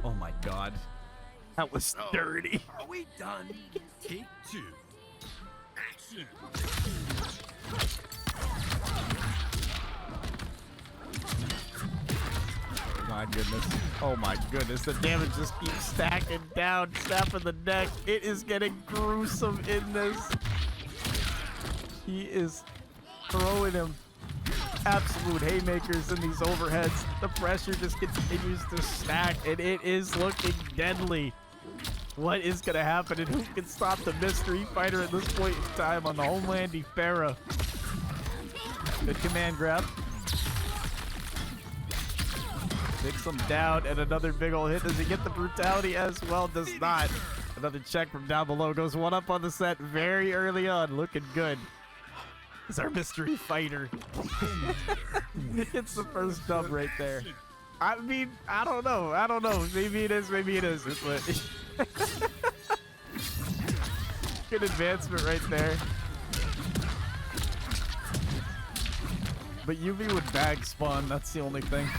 Oh my god. That was dirty. Are we done? Take 2. Action. my goodness. Oh my goodness. The damage just keeps stacking down. Snapping the neck. It is getting gruesome in this. He is throwing him absolute haymakers in these overheads. The pressure just continues to stack, and it is looking deadly. What is going to happen, and who can stop the mystery fighter at this point in time on the Homelandy Pharah? Good command grab. Takes him down, and another big ol' hit. Does he get the brutality as well? Does not. Another check from down below. Goes one up on the set very early on. Looking good. It's our mystery fighter. It's the first dub right there. I mean, I don't know. I don't know. Maybe it is. Maybe it isn't. But good advancement right there. But UV would bag spawn. That's the only thing.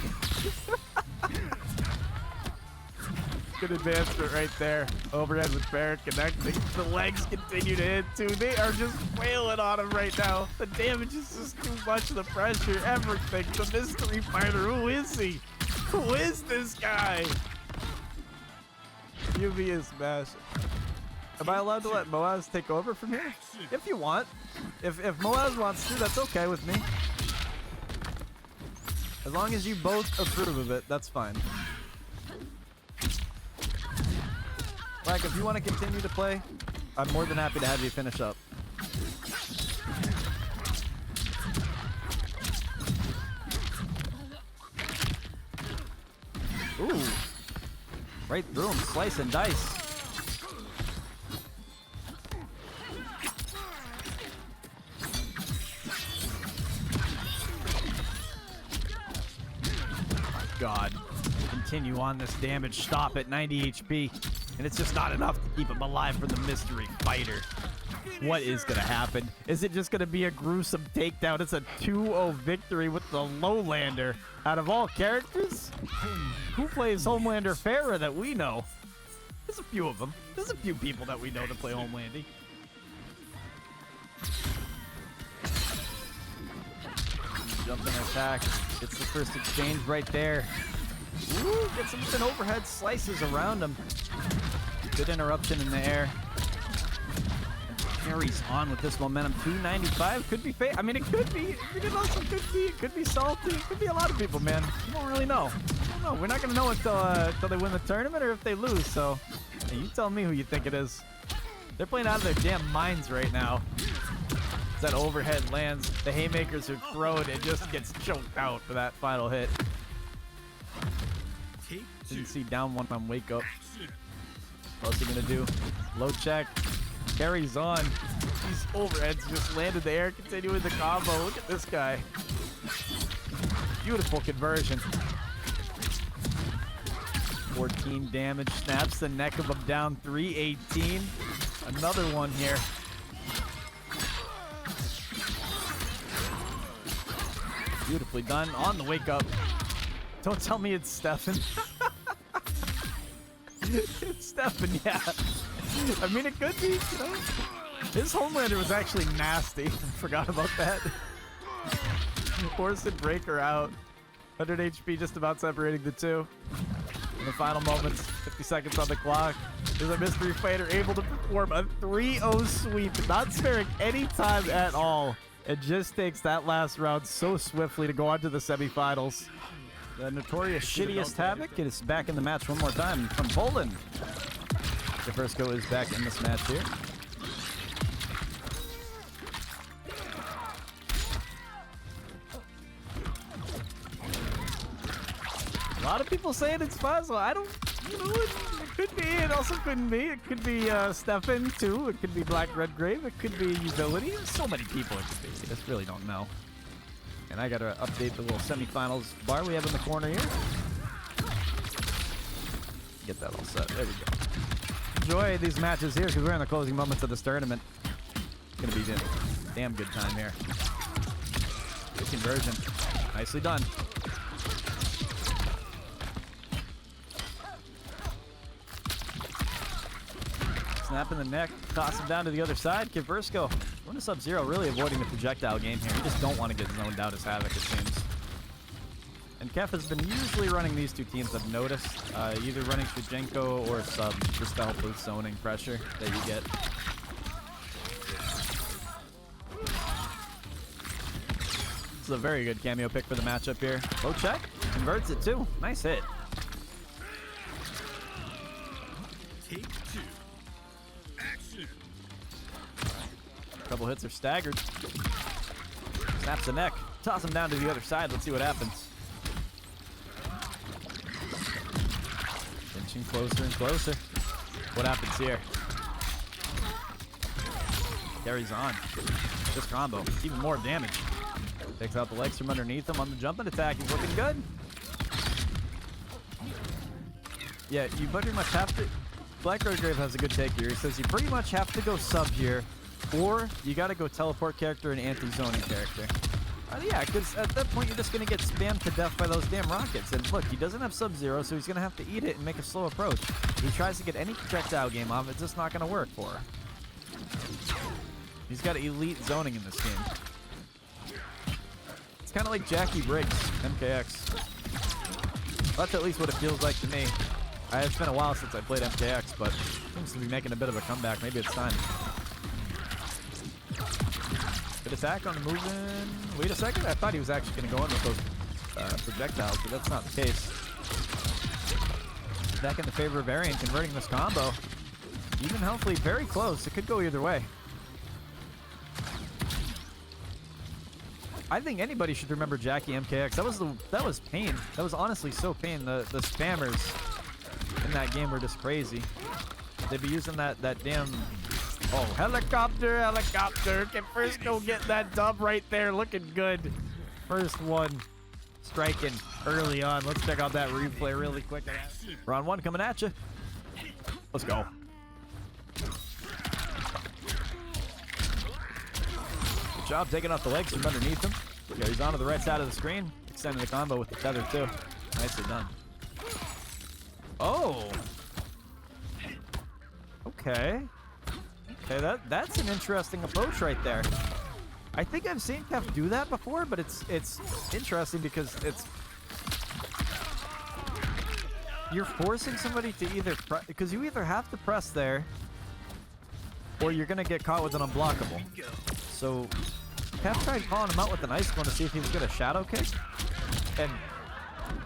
Good advancement right there. Overhead with Barrett connecting. The legs continue to hit too. They are just wailing on him right now. The damage is just too much of the pressure. Everything. The mystery fighter. Who is he? Who is this guy? UV is smashing. Am I allowed to let MOUAZ take over from here? If you want. If MOUAZ wants to, that's okay with me. As long as you both approve of it, that's fine. Like, if you want to continue to play, I'm more than happy to have you finish up. Ooh. Right through him, slice and dice. God. Continue on this damage. Stop at 90 HP. And it's just not enough to keep him alive for the mystery fighter. What is going to happen? Is it just going to be a gruesome takedown? It's a 2-0 victory with the Lowlander. Out of all characters, who plays Homelander Pharah that we know? There's a few of them. There's a few people that we know to play Homelandy. Jump in attack. Gets the first exchange right there. Ooh, gets him with an overhead, slices around him. Good interruption in the air. Carries on with this momentum. 295 could be fake. I mean, it could be. It also could be salty. It could be a lot of people, man. You don't really know. I don't know. We're not gonna know until they win the tournament or if they lose. So, hey, you tell me who you think it is. They're playing out of their damn minds right now. As that overhead lands, the haymakers are thrown. It just gets choked out for that final hit. Didn't see down one on wake up. What's he gonna do? Low check. Carries on. These overheads just landed the air, continuing the combo. Look at this guy. Beautiful conversion. 14 damage. Snaps the neck of him down. 318. Another one here. Beautifully done. On the wake up. Don't tell me it's Stefan. It's Stefan, yeah. I mean, it could be, you know. His Homelander was actually nasty. I forgot about that. Force and breaker out. 100 HP just about separating the two. In the final moments, 50 seconds on the clock. Is a mystery fighter able to perform a 3-0 sweep, not sparing any time at all. It just takes that last round so swiftly to go on to the semifinals. The notorious shittiest Havoc is back in the match one more time from Poland. Kefirsko is back in this match here. A lot of people saying it's MKAZO. I don't, you know, it could be. It also couldn't be. It could be Stefan too. It could be Black REGRAVE. It could be Utility. There's so many people it could be. I just really don't know. And I gotta update the little semifinals bar we have in the corner here. Get that all set. There we go. Enjoy these matches here because we're in the closing moments of this tournament. It's gonna be a damn good time here. Good conversion. Nicely done. Snap in the neck, toss him down to the other side. Kefirsko, run to Sub-Zero, really avoiding the projectile game here. You just don't want to get zoned out as Havoc, it seems. And Kef has been usually running these two teams, I've noticed. Either running Shujinko or sub, just to help with zoning pressure that you get. This is a very good cameo pick for the matchup here. Low check, converts it too. Nice hit. Take 2. Action. A couple hits are staggered. Snaps the neck. Toss him down to the other side. Let's see what happens. Inching closer and closer. What happens here? Carries on. This combo. Even more damage. Takes out the legs from underneath him on the jumping attack. He's looking good. Yeah, you pretty much have to... Black Regrave has a good take here. He says you pretty much have to go sub here, or you got to go teleport character and anti-zoning character. Yeah, because at that point you're just going to get spammed to death by those damn rockets. And look, he doesn't have Sub-Zero, so he's going to have to eat it and make a slow approach. He tries to get any projectile game off, it's just not going to work for her. He's got elite zoning in this game. It's kind of like Jackie Briggs, MKX. That's at least what it feels like to me. It's been a while since I played MKX, but seems to be making a bit of a comeback. Maybe it's time. Good attack on the moving. Wait a second. I thought he was actually going to go in with those projectiles, but that's not the case. Back in the favor of ARIAN, converting this combo. Even healthily, very close. It could go either way. I think anybody should remember Jackie MKX. That was pain. That was honestly so pain. The spammers in that game were just crazy. They'd be using that damn... Oh, helicopter. Kefirsko get that dub right there. Looking good. First one. Striking early on. Let's check out that replay really quick. Round 1 coming at you. Let's go. Good job taking off the legs from underneath him. Yeah, he's onto the right side of the screen. Extending the combo with the tether too. Nicely done. Oh. Okay. Okay, that's an interesting approach right there. I think I've seen Kef do that before, but it's interesting because you're forcing somebody to either because you either have to press there or you're gonna get caught with an unblockable. So Kef tried calling him out with an ice one to see if he was gonna shadow kick, and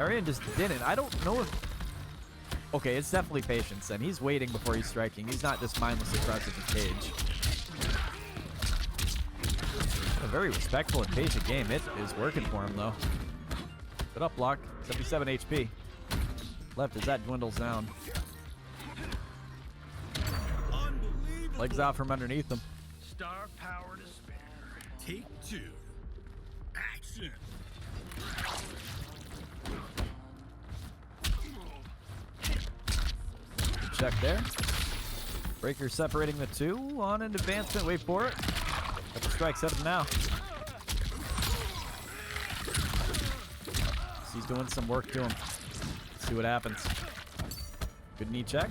ARIAN just didn't. I don't know if... Okay, it's definitely patience, and he's waiting before he's striking. He's not just mindlessly pressing his cage. A very respectful and patient game. It is working for him, though. Good up block. 77 HP. Left as that dwindles down. Legs out from underneath him. Star power to spare. Take 2. Action. Check there. Breaker separating the two on an advancement. Wait for it. Got the strike set up now. He's doing some work to him. Let's see what happens. Good knee check.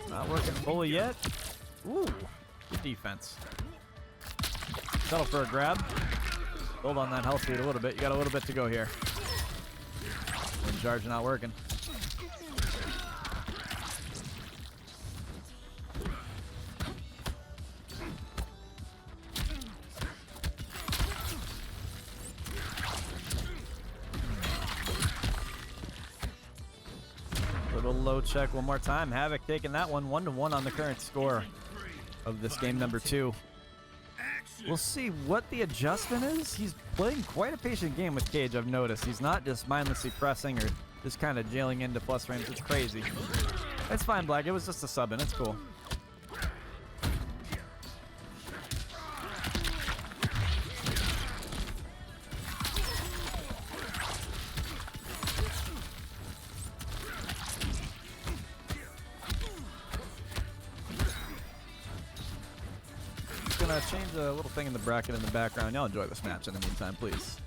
Not working fully yet. Ooh, good defense. Settle for a grab. Hold on that health lead a little bit. You got a little bit to go here. Wind charge not working. Little low check one more time. Havoc taking that one 1-1 on the current score of this game number 2. We'll see what the adjustment is. He's playing quite a patient game with Cage, I've noticed. He's not just mindlessly pressing or just kind of jailing into plus frames. It's crazy. It's fine, Black. It was just a sub in. It's cool. Gonna change a little thing in the bracket in the background. Y'all enjoy this match in the meantime, please.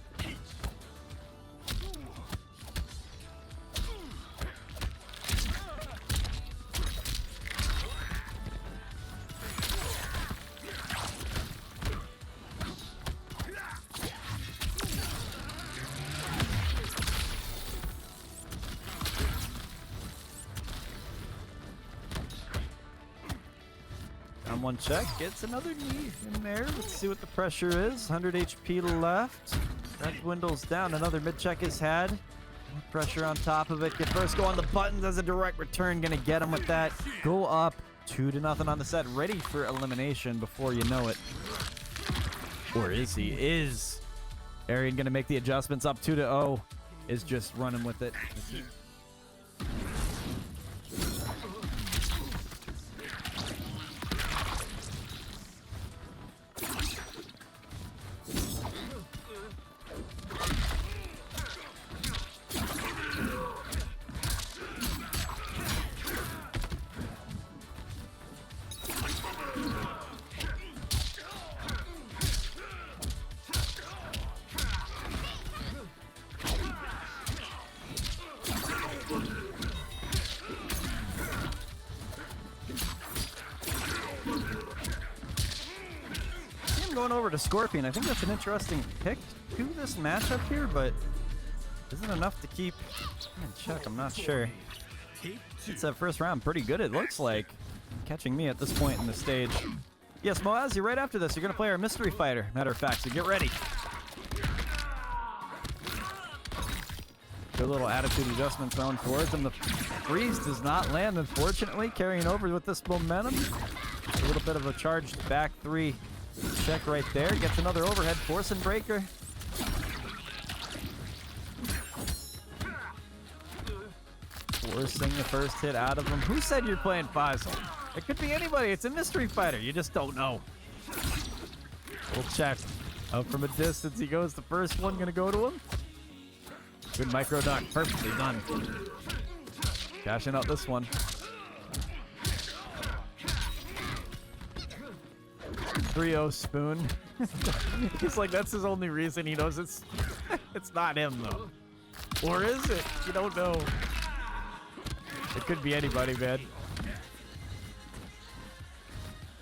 1-1 check. Gets another knee in there. Let's see what the pressure is. 100 HP left. That dwindles down. Another mid check is had. More pressure on top of it. Kefirsko on the buttons as a direct return. Gonna get him with that. Go up 2-0 on the set. Ready for elimination before you know it. Or is he? Is ARIAN gonna make the adjustments up 2-0? Is just running with it. Going over to Scorpion. I think that's an interesting pick to this matchup here, but isn't enough to keep in check. I'm not sure. It's that first round pretty good, it looks like. Catching me at this point in the stage. Yes, MOUAZ, right after this, you're going to play our mystery fighter. Matter of fact, so get ready. Good little attitude adjustment thrown towards him. The freeze does not land, unfortunately. Carrying over with this momentum. A little bit of a charged back three. Check right there. Gets another overhead force and breaker. Forcing the first hit out of him. Who said you're playing MKAZO? It could be anybody. It's a mystery fighter. You just don't know. We'll check. Out from a distance he goes. The first one gonna go to him. Good micro duck. Perfectly done. Cashing out this one. 3-0 spoon. He's like, that's his only reason he knows it's not him though. Or is it? You don't know. It could be anybody, man.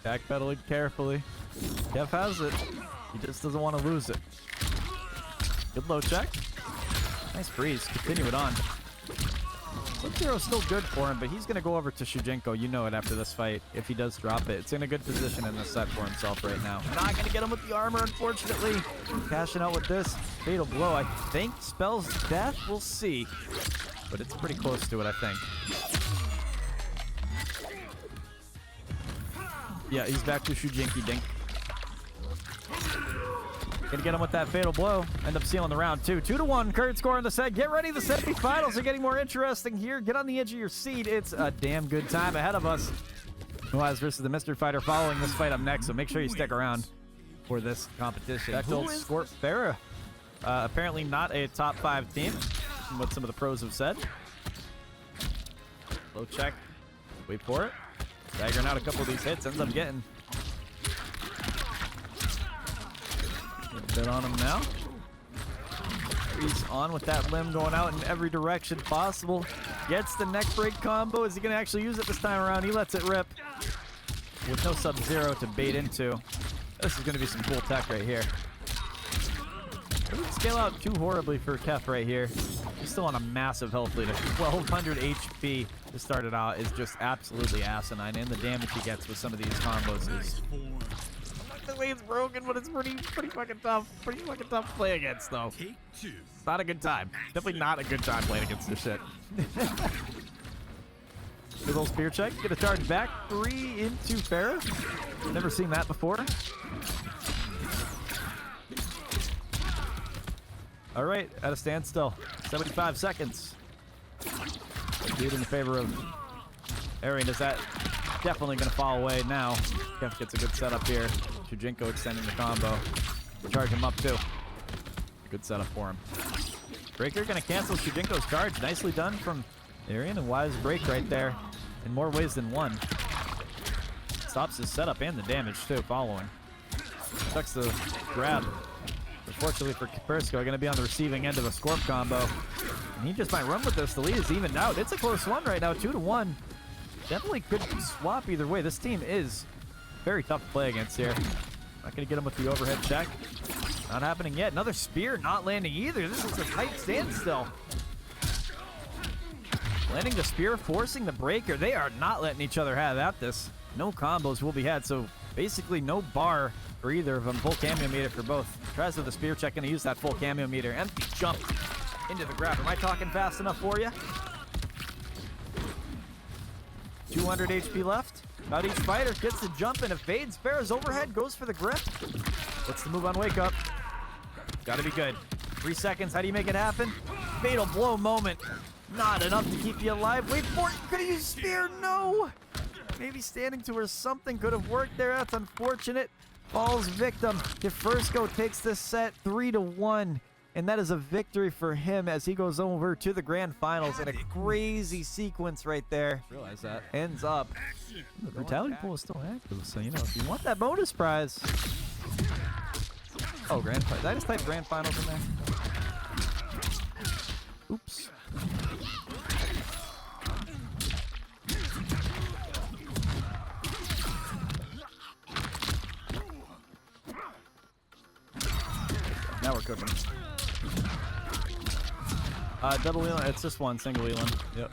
Backpedaling carefully. Kev has it. He just doesn't want to lose it. Good low check. Nice freeze. Continue it on. Flip zero is still good for him, but he's going to go over to Shujinko. You know it after this fight. If he does drop it, it's in a good position in the set for himself right now. Not going to get him with the armor, unfortunately. Cashing out with this. Fatal blow, I think, spells death. We'll see. But it's pretty close to it, I think. Yeah, he's back to Shujinky Dink. Gonna get him with that fatal blow. End up sealing the round too. 2-1, current score in the set. Get ready, the semifinals are getting more interesting here. Get on the edge of your seat. It's a damn good time ahead of us. MOUAZ versus the Mystery Fighter following this fight up next, so make sure you stick around for this competition. Back to old Scorp Farah. Apparently not a top 5 team, from what some of the pros have said. Low check. Wait for it. Staggering out a couple of these hits. Ends up getting a bit on him now. He's on with that limb going out in every direction possible. Gets the neck break combo. Is he going to actually use it this time around? He lets it rip. With no sub-zero to bait into. This is going to be some cool tech right here. Doesn't scale out too horribly for Kef right here. He's still on a massive health lead. 1200 HP to start it out is just absolutely asinine. And the damage he gets with some of these combos is... the way it's broken, but it's pretty fucking tough. Pretty fucking tough to play against, though. It's not a good time. Definitely not a good time playing against this shit. Good little spear check. Get a charge back. 3 into Farah. Never seen that before. All right, at a standstill. 75 seconds. Dude in favor of ARIAN. Is that definitely going to fall away now? Kef gets a good setup here. Shujinko extending the combo. Charge him up too. Good setup for him. Breaker going to cancel Shujinko's charge. Nicely done from ARIAN, and wise break right there in more ways than one. Stops his setup and the damage too following. Tucks the grab. Unfortunately for Kefirsko, going to be on the receiving end of a Scorp combo. And he just might run with this. The lead is evened out. It's a close one right now, 2-1. Definitely could swap either way. This team is very tough to play against here. Not going to get him with the overhead check. Not happening yet. Another spear not landing either. This is a tight standstill. Landing the spear, forcing the breaker. They are not letting each other have at this. No combos will be had, so basically no bar for either of them. Full cameo meter for both. Tries with the spear check, gonna use that full cameo meter. Empty jump into the grab. Am I talking fast enough for you? 200 HP left. About each fighter gets the jump and it fades. Farah's overhead goes for the grip. What's the move on wake up? Gotta be good. 3 seconds. How do you make it happen? Fatal blow moment. Not enough to keep you alive. Wait for it. Could have used spear. No. Maybe standing to her something could have worked there. That's unfortunate. Falls victim. Kefirsko takes this set 3-1. And that is a victory for him as he goes over to the grand finals in a crazy sequence right there. Realize that. Ends up. The brutality pool is still active, so you know, if you want that bonus prize. Oh, grand finals. Did I just type grand finals in there? Oops. Now we're cooking. Double Elan, it's just one single Elan. Yep.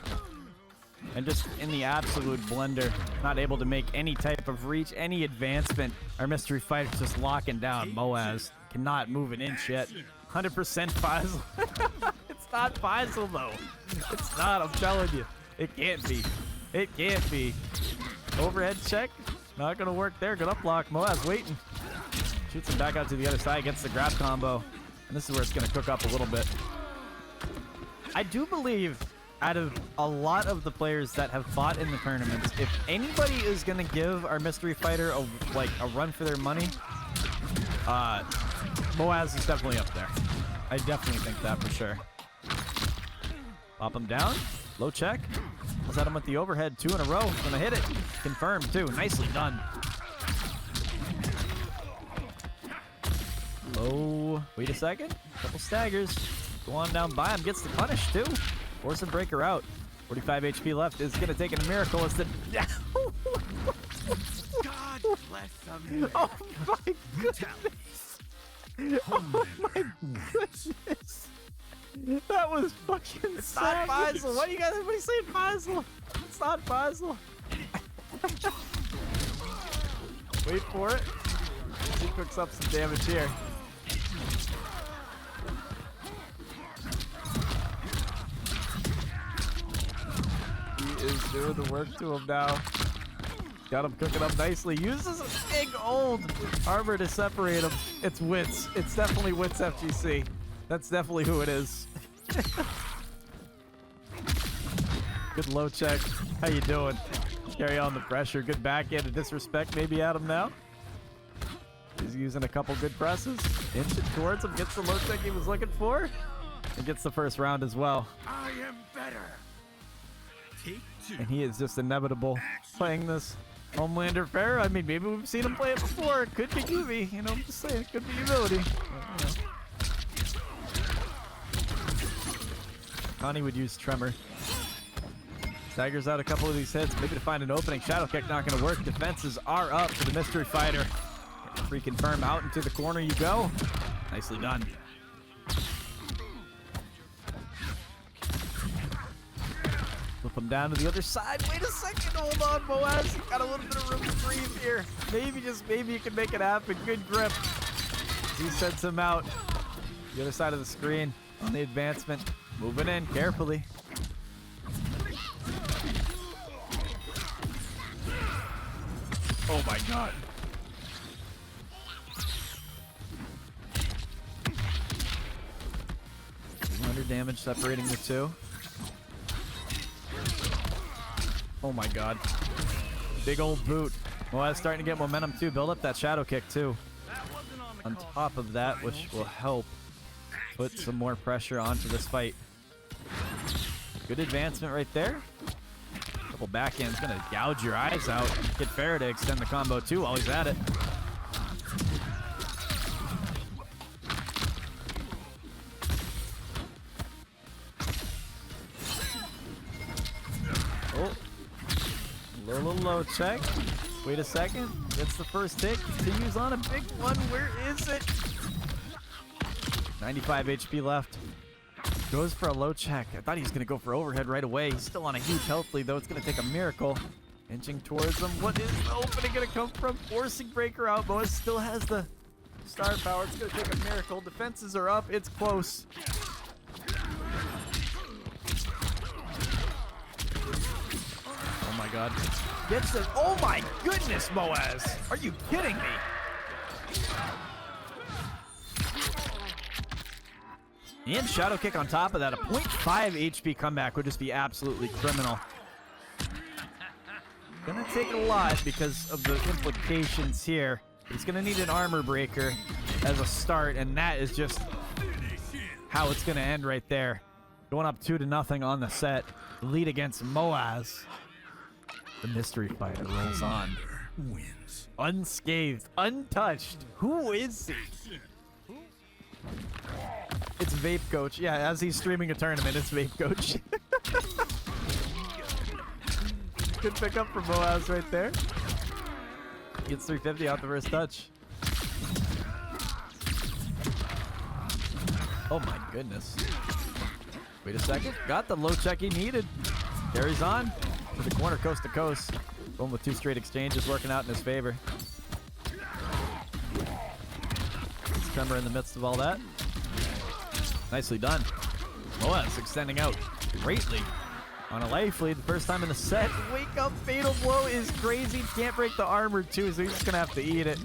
And just in the absolute blender, not able to make any type of reach, any advancement. Our mystery fighter's just locking down. MOUAZ cannot move an inch yet. 100% Faisal. It's not Faisal though. It's not, I'm telling you. It can't be. It can't be. Overhead check. Not gonna work there. Good up block. MOUAZ waiting. Shoots him back out to the other side. Gets the grab combo. And this is where it's gonna cook up a little bit. I do believe out of a lot of the players that have fought in the tournaments, if anybody is going to give our mystery fighter a run for their money, MOUAZ is definitely up there. I definitely think that for sure. Pop him down. Low check. Let's hit him with the overhead. 2 in a row. Gonna hit it. Confirmed too. Nicely done. Low. Wait a second. Couple staggers. Go on down by him, gets the punish too. Force and breaker out. 45 HP left. Is gonna take a miracle as the. God bless them. Oh my goodness! Oh my goodness! That was fucking. It's not Faisal. Why do you guys everybody saying Faisal? It's not Faisal. Wait for it. He cooks up some damage here. Is doing the work to him now. Got him cooking up nicely. Uses a big old armor to separate him. It's Wits. It's definitely Wits FGC. That's definitely who it is. Good low check. How you doing? Carry on the pressure. Good backhand and disrespect maybe at him now. He's using a couple good presses. Inch it towards him. Gets the low check he was looking for. And gets the first round as well. I am better. And he is just inevitable playing this Homelander Farah. I mean, maybe we've seen him play it before. It could be QB. You know, I'm just saying. It could be ability. Connie would use Tremor. Staggers out a couple of these hits. Maybe to find an opening. Shadow kick not going to work. Defenses are up for the mystery fighter. Reconfirm out into the corner you go. Nicely done. Flip him down to the other side. Wait a second. Hold on, MOUAZ. Got a little bit of room to breathe here. Maybe, just maybe you can make it happen. Good grip. He sends him out. The other side of the screen on the advancement. Moving in carefully. Oh my god. 100 damage separating the two. Oh my god. Big old boot. MOUAZ starting to get momentum too. Build up that shadow kick too. On top of that, which will help put some more pressure onto this fight. Good advancement right there. Couple backhands gonna gouge your eyes out. Get Farah to extend the combo too while he's at it. Oh. Little low check. Wait a second. Gets the first hit. Continues on a big one. Where is it? 95 HP left. Goes for a low check. I thought he was going to go for overhead right away. He's still on a huge health lead, though. It's going to take a miracle. Inching towards him. What is the opening going to come from? Forcing Breaker out. MOUAZ still has the star power. It's going to take a miracle. Defenses are up. It's close. Oh my god. Gets it. Oh my goodness, MOUAZ. Are you kidding me? And Shadow Kick on top of that. A 0.5 HP comeback would just be absolutely criminal. Gonna take a lot because of the implications here. He's gonna need an armor breaker as a start, and that is just how it's gonna end right there. Going up 2-0 on the set. Lead against MOUAZ. The mystery fighter rolls on. Wins. Unscathed, untouched. Who is he? It's Vape Coach. Yeah, as he's streaming a tournament, it's Vape Coach. Good pickup from MOUAZ right there. Gets 350 out the first touch. Oh my goodness. Wait a second. Got the low check he needed. Carries on to the corner, coast to coast. Going with 2 straight exchanges, working out in his favor. KROMER in the midst of all that. Nicely done. MOUAZ extending out greatly on a life lead. The first time in the set. Wake up, fatal blow is crazy. Can't break the armor too, so he's just gonna have to eat it.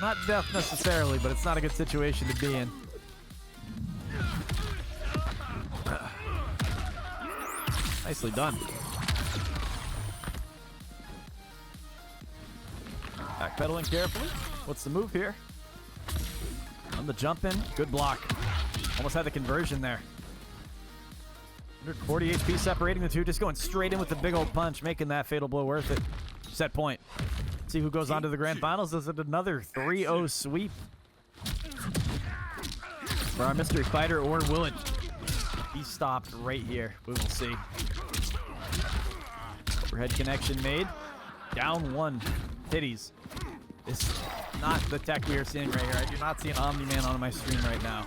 Not death necessarily, but it's not a good situation to be in. Nicely done. Backpedaling carefully. What's the move here? On the jump in. Good block. Almost had the conversion there. 140 HP separating the two. Just going straight in with the big old punch, making that fatal blow worth it. Set point. See who goes on to the grand finals. Is it another 3-0 sweep for our mystery fighter, or will it be stopped right here? We will see. Overhead connection made. Down 1. Titties. This is not the tech we are seeing right here. I do not see an Omni-Man on my stream right now.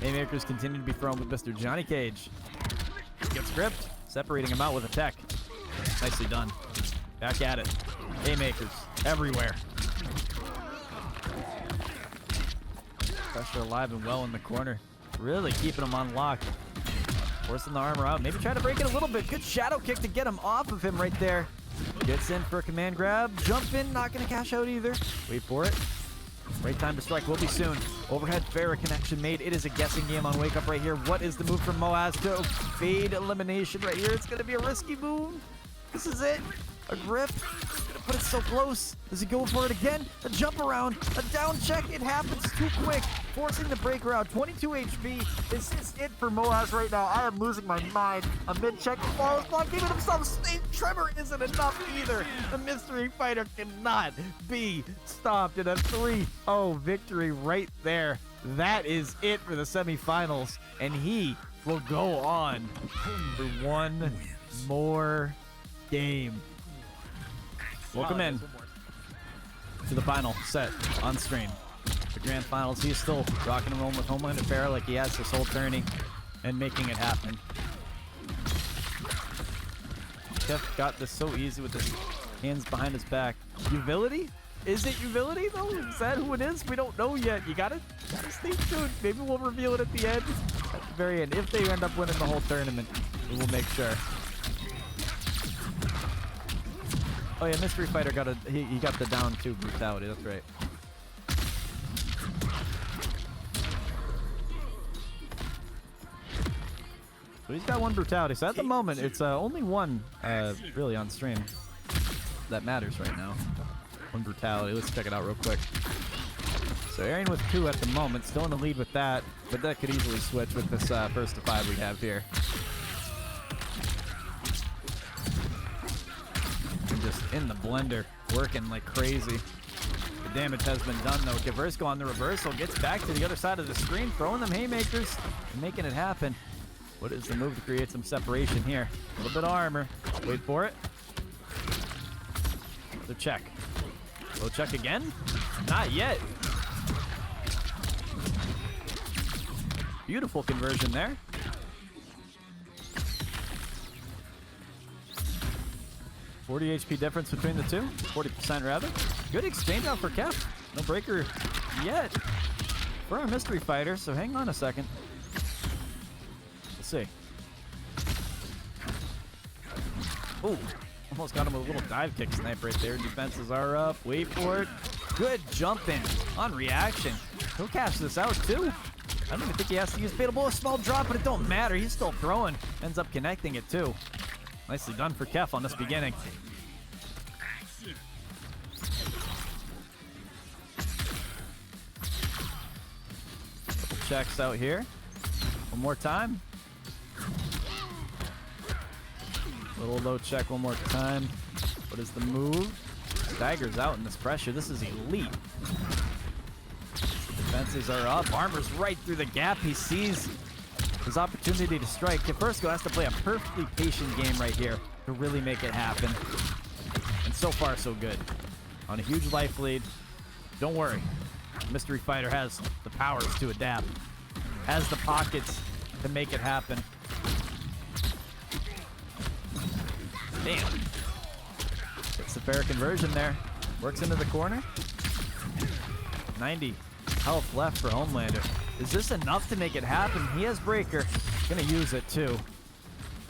Haymakers continue to be thrown with Mr. Johnny Cage. Gets gripped, separating him out with a tech. Nicely done. Back at it. Haymakers everywhere. Pressure alive and well in the corner. Really keeping him on lock. Forcing the armor out. Maybe try to break it a little bit. Good shadow kick to get him off of him right there. Gets in for a command grab. Jump in. Not going to cash out either. Wait for it. Right time to strike will be soon. Overhead Farah connection made. It is a guessing game on wake up right here. What is the move from MOUAZ to fade elimination right here? It's going to be a risky move. This is it. A grip. Gonna put it so close. Does he go for it again? A jump around. A down check. It happens too quick. Forcing the breaker out. 22 HP. This is it for MOUAZ right now. I am losing my mind. A mid check. Ball is blocked. Giving himself state. Tremor isn't enough either. The mystery fighter cannot be stopped in a 3-0 victory right there. That is it for the semifinals. And he will go on for one more game. Welcome in to the final set on stream. The grand finals. He's still rocking and rolling with Homeland Farah like he has this whole tourney and making it happen. Kef got this so easy with his hands behind his back. Uvility? Is it Uvility though? Is that who it is? We don't know yet. You gotta stay tuned. Maybe we'll reveal it at the end. At the very end. If they end up winning the whole tournament, we will make sure. Oh yeah, mystery fighter got he got the down 2 brutality. That's right. So he's got 1 brutality. So at the moment, it's only 1 really on stream that matters right now. 1 brutality. Let's check it out real quick. So ARIAN with 2 at the moment, still in the lead with that, but that could easily switch with this first to 5 we have here. Just in the blender, working like crazy. The damage has been done though. Kefirsko on the reversal gets back to the other side of the screen, throwing them haymakers and making it happen. What is the move to create some separation here? A little bit of armor. Wait for it. Another check. Low check again? Not yet. Beautiful conversion there. 40 HP difference between the two. 40% rather. Good exchange out for Kef. No breaker yet for our mystery fighter, so hang on a second. Let's see. Ooh, almost got him with a little dive kick snipe right there. Defenses are up. Wait for it. Good jump in on reaction. He'll catch this out too. I don't even think he has to use Fatal. A small drop, but it don't matter. He's still throwing. Ends up connecting it too. Nicely done for Kef on this beginning. Couple checks out here. One more time. Little low check one more time. What is the move? Staggers out in this pressure. This is elite. Defenses are up. Armor's right through the gap. He sees his opportunity to strike. Kefirsko has to play a perfectly patient game right here to really make it happen. And so far, so good. On a huge life lead. Don't worry. Mystery Fighter has the powers to adapt. Has the pockets to make it happen. Damn. Gets the fair conversion there. Works into the corner. 90 health left for Homelander. Is this enough to make it happen? He has breaker. Gonna use it too.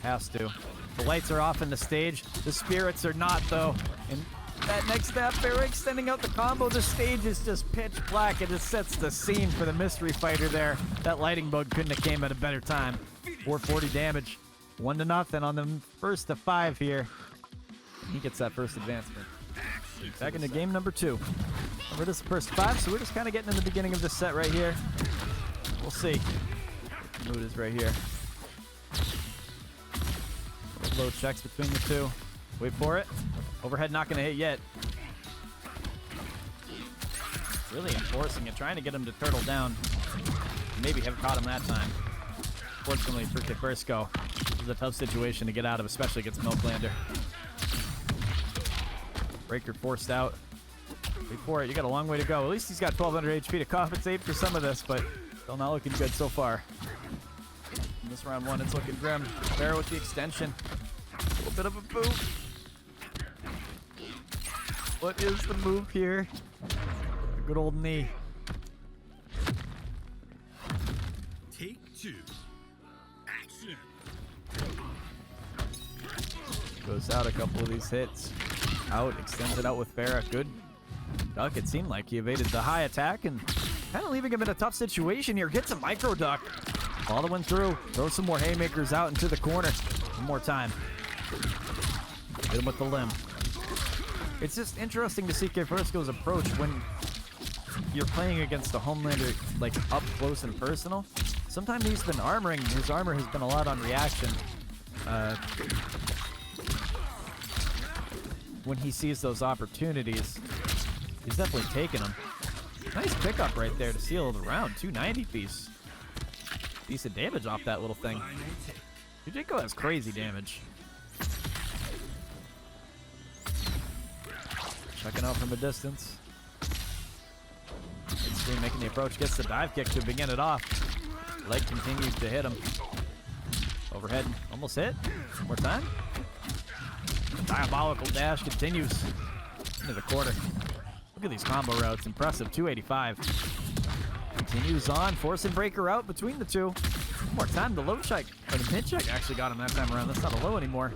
Has to. The lights are off in the stage. The spirits are not though. And that next step, they're extending out the combo. The stage is just pitch black. It just sets the scene for the mystery fighter there. That lighting bug couldn't have came at a better time. 440 damage. 1-0 on the first of 5 here. He gets that first advancement. Back into game number 2. Remember, this is the first 5, so we're just kind of getting in the beginning of this set right here. We'll see. Mood is right here. Low checks between the two. Wait for it. Overhead not going to hit yet. Really enforcing it, trying to get him to turtle down. Maybe have caught him that time. Fortunately for Kefirsko, this is a tough situation to get out of, especially against Milklander. Breaker forced out. Wait for it. You got a long way to go. At least he's got 1200 HP to compensate for some of this, but still not looking good so far. In this round 1, it's looking grim. Bear with the extension. A little bit of a boot. What is the move here? A good old knee. Take 2. Action. Goes out a couple of these hits. Out, extends it out with Farah. Good duck. It seemed like he evaded the high attack and kind of leaving him in a tough situation here. Gets a micro duck. Following through. Throw some more haymakers out into the corner. One more time. Hit him with the limb. It's just interesting to see Kefirsko's approach when you're playing against a Homelander like up close and personal. Sometimes he's been armoring. His armor has been a lot on reaction. When he sees those opportunities, he's definitely taking them. Nice pickup right there to seal the round. 290 piece. Decent damage off that little thing. Fujiko has crazy damage. Checking out from a distance. Midstream making the approach. Gets the dive kick to begin it off. Leg continues to hit him. Overhead. Almost hit. One more time. Diabolical dash continues into the quarter. Look at these combo routes. Impressive. 285. Continues on. Forcing breaker out between the two. One more time. The low check. Or the mid check actually got him that time around. That's not a low anymore.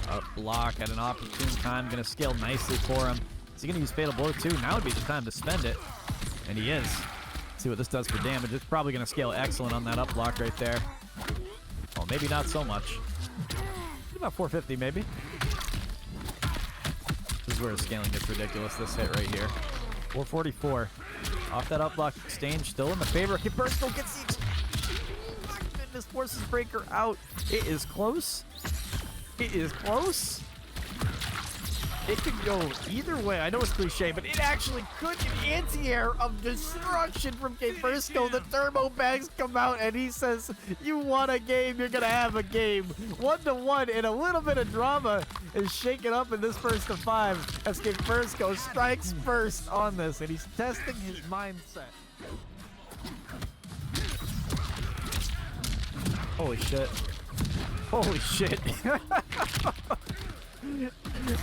Up block at an opportune time. Going to scale nicely for him. Is he going to use Fatal Blow too? Now would be the time to spend it. And he is. Let's see what this does for damage. It's probably going to scale excellent on that up block right there. Oh, maybe not so much. About 450 maybe. This is where his scaling gets ridiculous, this hit right here. 444. Off that up block exchange, still in the favor. Kefirsko gets the goodness, forces breaker out. It is close. It is close. It could go either way. I know it's cliche, but it actually could. An anti-air of destruction from Kefirsko. The turbo bags come out, and he says, you want a game, you're going to have a game. 1-1, and a little bit of drama is shaken up in this first of 5 as Kefirsko strikes first on this, and he's testing his mindset. Holy shit. Holy shit.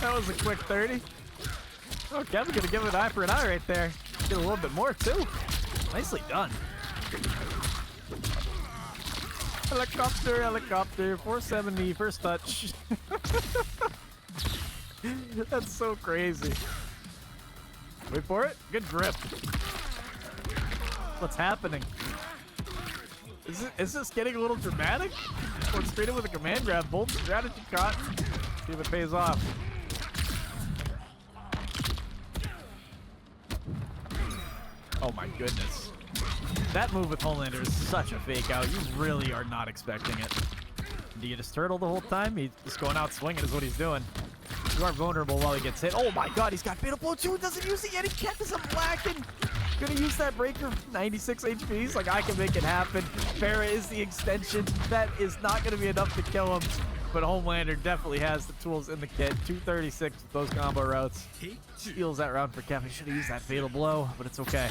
That was a quick 30. Oh, Kevin's gonna give it an eye for an eye right there. Get a little bit more too. Nicely done. Helicopter, helicopter, 470, first touch. That's so crazy. Wait for it. Good grip. What's happening? Is this getting a little dramatic? Going straight in with a command grab. Bolt strategy caught. See if it pays off. Oh my goodness. That move with Homelander is such a fake out. You really are not expecting it. Do you just turtle the whole time? He's just going out swinging is what he's doing. You are vulnerable while he gets hit. Oh my god, he's got Fatal Blow too. Doesn't use it yet. He kept us blackened. Gonna use that breaker. 96 HP. He's like, I can make it happen. Farah is the extension. That is not gonna be enough to kill him. But Homelander definitely has the tools in the kit. 236 with those combo routes. Steals that round for Kevin. Should have used that Fatal Blow, but it's okay.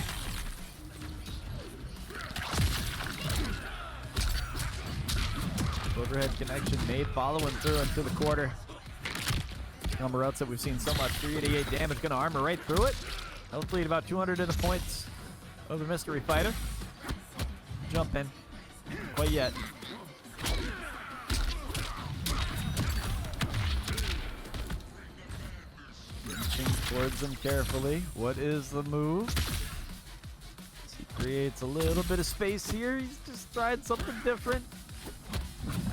Overhead connection made, following through into the quarter. Combo routes that we've seen so much. 388 damage, gonna armor right through it. Health lead about 200 in the points of the mystery fighter. Jump in. Quite yet. Inching towards him carefully. What is the move? He creates a little bit of space here. He's just tried something different.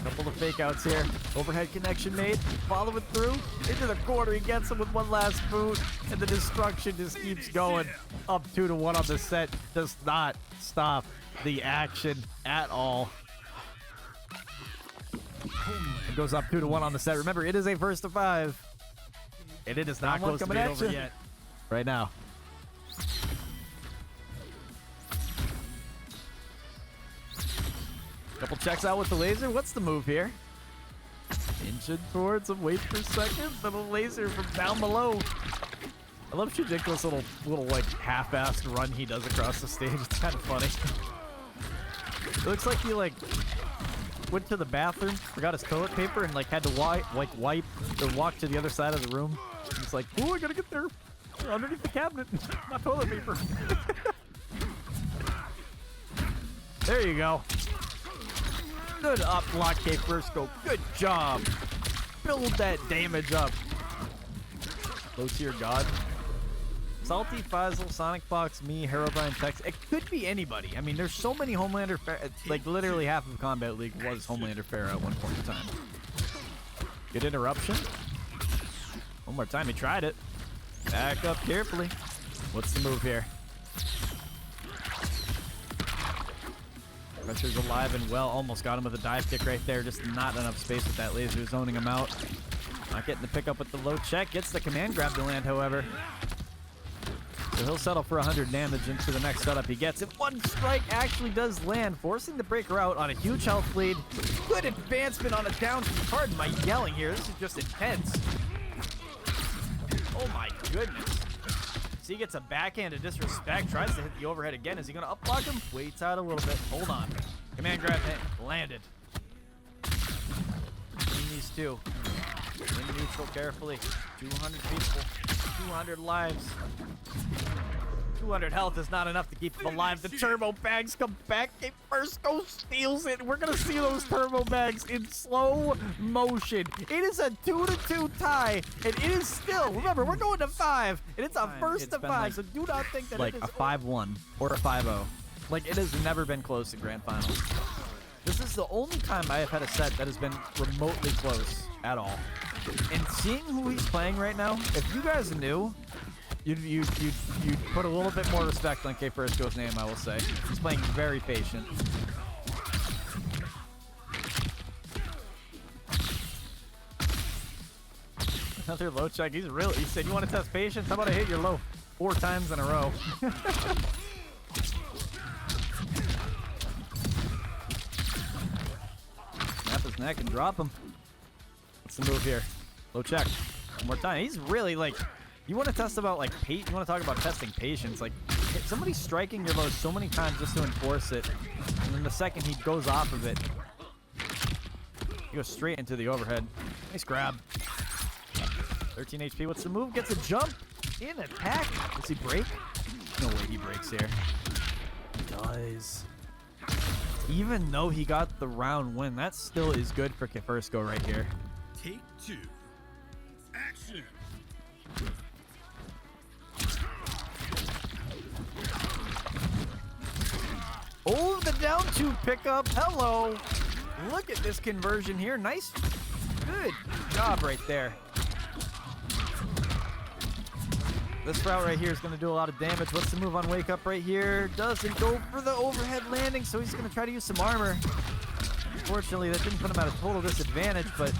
Couple of fake outs here. Overhead connection made. Follow it through. Into the corner. He gets him with one last boot. And the destruction just keeps going. Up 2-1 on the set. Does not stop the action at all. It goes up 2-1 on the set. Remember, it is a first to 5. And it is not close to being over yet. Right now. Couple checks out with the laser. What's the move here? Inching towards him. Wait for a second. Little laser from down below. I love Shujinko's little like half-assed run he does across the stage. It's kind of funny. It looks like he like went to the bathroom, forgot his toilet paper, and like had to wipe or walk to the other side of the room. He's like, "Oh, I gotta get there underneath the cabinet. My toilet paper." There you go. Good up block, Kefirsko. Good job. Build that damage up. Low tier god. Salty, Faisal, Sonic Fox, me, Herobrine, Tex. It could be anybody. I mean, there's so many Homelander. Like literally half of Combat League was Homelander Farah at one point in time. Good interruption. One more time. He tried it. Back up carefully. What's the move here? Pressure's alive and well. Almost got him with a dive kick right there. Just not enough space with that laser zoning him out. Not getting the pickup with the low check. Gets the command grab to land, however. So he'll settle for 100 damage into the next setup he gets. If one strike actually does land, forcing the breaker out on a huge health lead. Good advancement on a down. Pardon my yelling here. This is just intense. Oh my goodness. He gets a backhand of disrespect, tries to hit the overhead again. Is he going to up-block him? Waits out a little bit. Hold on. Command grab hit. Landed. Between these two. In neutral carefully. 200 people. 200 lives. 200 health is not enough to keep him alive. The turbo bags come back. Kefirsko steals it. We're going to see those turbo bags in slow motion. It is a 2-2 tie. And it is still, remember, we're going to 5. And it's a first to 5. Like, so do not think that like it is a 5-1 or a 5-0. Like, it has never been close in Grand Finals. This is the only time I have had a set that has been remotely close at all. And seeing who he's playing right now, if you guys knew, you'd put a little bit more respect on Kefirsko's name, I will say. He's playing very patient. Another low check. He said, you want to test patience? How about I hit your low 4 times in a row? Snap his neck and drop him. What's the move here? Low check. One more time. He's really like, you want to test about like, you want to talk about testing patience. Like, somebody's striking your low so many times just to enforce it. And then the second he goes off of it. He goes straight into the overhead. Nice grab. 13 HP. What's the move? Gets a jump in attack. Does he break? No way he breaks here. He does. Even though he got the round win, that still is good for Kefirsko right here. Take 2. Action. Oh, the down 2 pickup. Hello. Look at this conversion here. Nice. Good job right there. This route right here is going to do a lot of damage. What's the move on Wake Up right here? Doesn't go for the overhead landing, so he's going to try to use some armor. Unfortunately, that didn't put him at a total disadvantage, but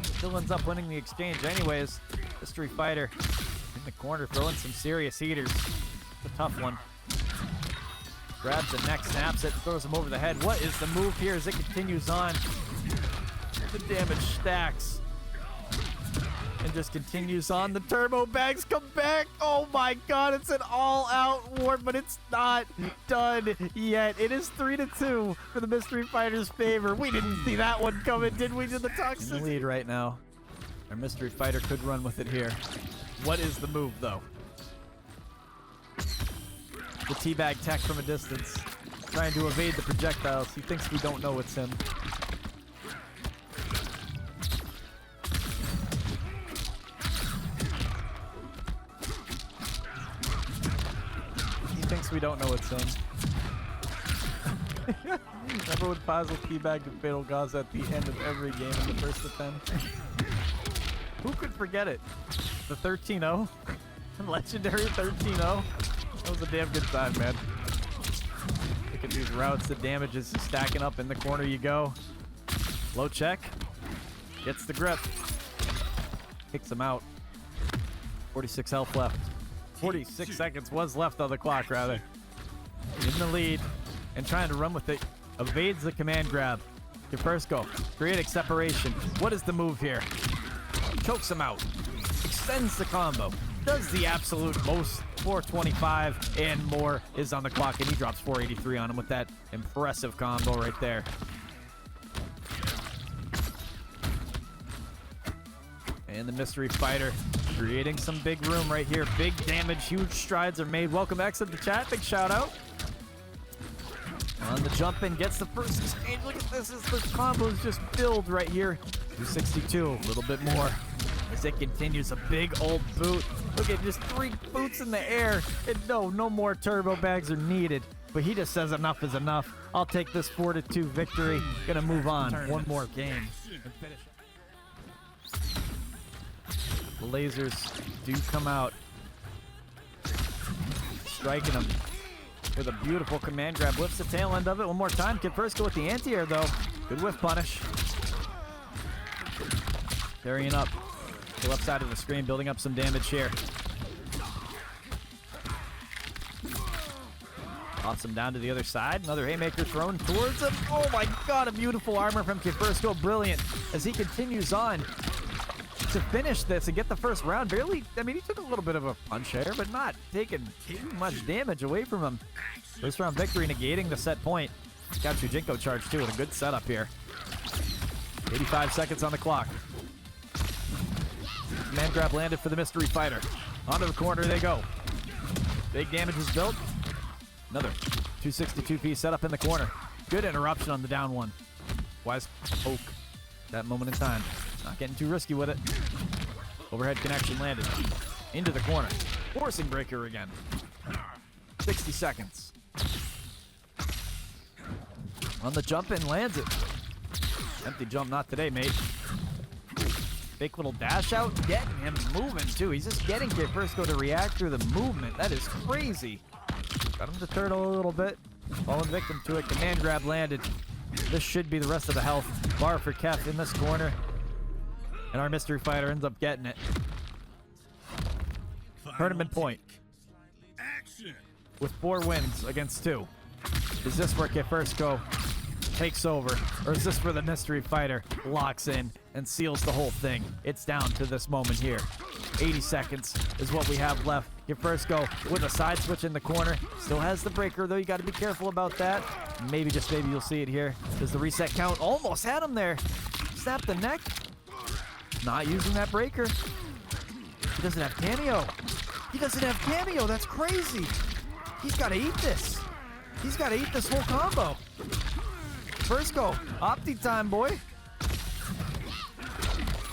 still ends up winning the exchange anyways. Mystery Fighter in the corner, throwing some serious heaters. It's a tough one. Grabs the neck, snaps it, throws him over the head. What is the move here as it continues on? The damage stacks. And just continues on. The turbo bags come back. Oh my god, it's an all-out war, but it's not done yet. It is 3-2 for the Mystery Fighter's favor. We didn't see that one coming, did we? Did the toxicity? In the lead right now. Our Mystery Fighter could run with it here. What is the move, though? The teabag tech from a distance. Trying to evade the projectiles. He thinks we don't know it's him. We don't know it's him. Remember when Puzzle teabagged and Fatal Gaza at the end of every game in the first attempt? Who could forget it? The 13-0? Legendary 13-0? That was a damn good time, man. Look at these routes. The damage is stacking up. In the corner you go. Low check. Gets the grip. Kicks him out. 46 health left. 46 seconds was left on the clock, rather. In the lead and trying to run with it. Evades the command grab. Kefirsko creating separation. What is the move here? Chokes him out. Extends the combo. Does the absolute most. 425 and more is on the clock, and he drops 483 on him with that impressive combo right there. And the Mystery Fighter creating some big room right here. Big damage, huge strides are made. Welcome X in the chat, big shout out. On the jump in, gets the first exchange. Look at this, as the combos just build right here. 262, a little bit more. As it continues, a big old boot. Look at just 3 boots in the air. And no more turbo bags are needed. But he just says enough is enough. I'll take this 4-2 victory. Gonna move on. One more game and finish it. The lasers do come out. Striking him with a beautiful command grab. Whips the tail end of it one more time. Kefirsko with the anti-air, though. Good whiff punish. Carrying up the left side of the screen, building up some damage here. Pops him down to the other side. Another haymaker thrown towards him. Oh my god, a beautiful armor from Kefirsko. Brilliant as he continues on to finish this and get the first round. Barely, I mean, he took a little bit of a punch there, but not taking too much damage away from him. First round victory, negating the set point. Got Chujinko charge too, with a good setup here. 85 seconds on the clock. Man grab landed for the Mystery Fighter. Onto the corner they go. Big damage is built. Another 262 piece setup in the corner. Good interruption on the down one. Wise poke that moment in time. Not getting too risky with it. Overhead connection landed. Into the corner. Forcing breaker again. 60 seconds. On the jump in, lands it. Empty jump, not today, mate. Fake little dash out, getting him moving too. He's just getting Kefirsko to react through the movement. That is crazy. Got him to turtle a little bit. Fallen victim to it. Command grab landed. This should be the rest of the health bar for Kef in this corner. And our Mystery Fighter ends up getting it. Tournament point. With 4 wins against 2. Is this where Kefirsko takes over? Or is this where the Mystery Fighter locks in and seals the whole thing? It's down to this moment here. 80 seconds is what we have left. Kefirsko with a side switch in the corner. Still has the breaker, though. You got to be careful about that. Maybe, just maybe, you'll see it here. Does the reset count? Almost had him there. snap the neck. Not using that breaker. He doesn't have cameo. He doesn't have cameo. That's crazy. He's got to eat this. He's got to eat this whole combo. Kefirsko, Opti time, boy.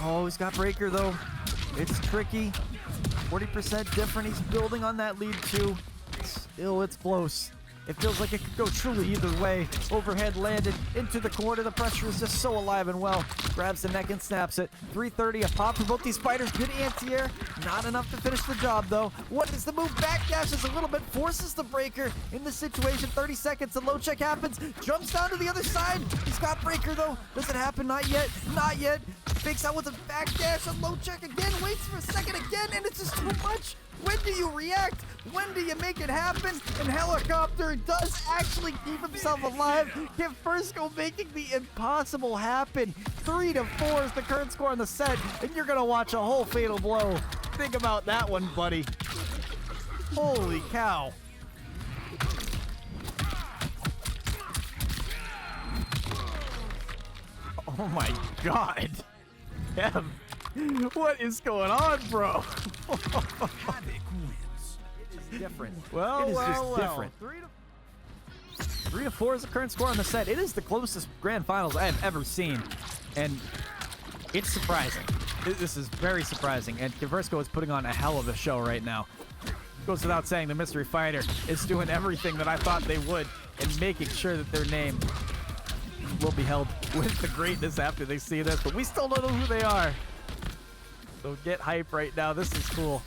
Oh, he's got breaker, though. It's tricky. 40% different. He's building on that lead, too. Still, it's close. It feels like it could go truly either way. Overhead landed into the corner. The pressure is just so alive and well. Grabs the neck and snaps it. 330 a pop for both these fighters. Good anti-air. Not enough to finish the job, though. What is the move? Backdashes a little bit. Forces the breaker in this situation. 30 seconds. The low check happens. Jumps down to the other side. He's got breaker, though. Does it happen? Not yet. Not yet. Fakes out with a backdash. A low check again. Waits for a second again. And it's just too much. When do you react? When do you make it happen? And Helicopter does actually keep himself alive. Kefirsko making the impossible happen. 3-4 is the current score on the set, and you're gonna watch a whole fatal blow. Think about that one, buddy. Holy cow. Oh my god. Kev, what is going on, bro? It is different. Well, it is just different. 3-4 is the current score on the set. It is the closest grand finals I have ever seen, and it's surprising. This is very surprising, and Kefirsko is putting on a hell of a show right now. Goes without saying, the mystery fighter is doing everything that I thought they would and making sure that their name will be held with the greatness after they see this, but we still don't know who they are. So get hype right now. This is cool.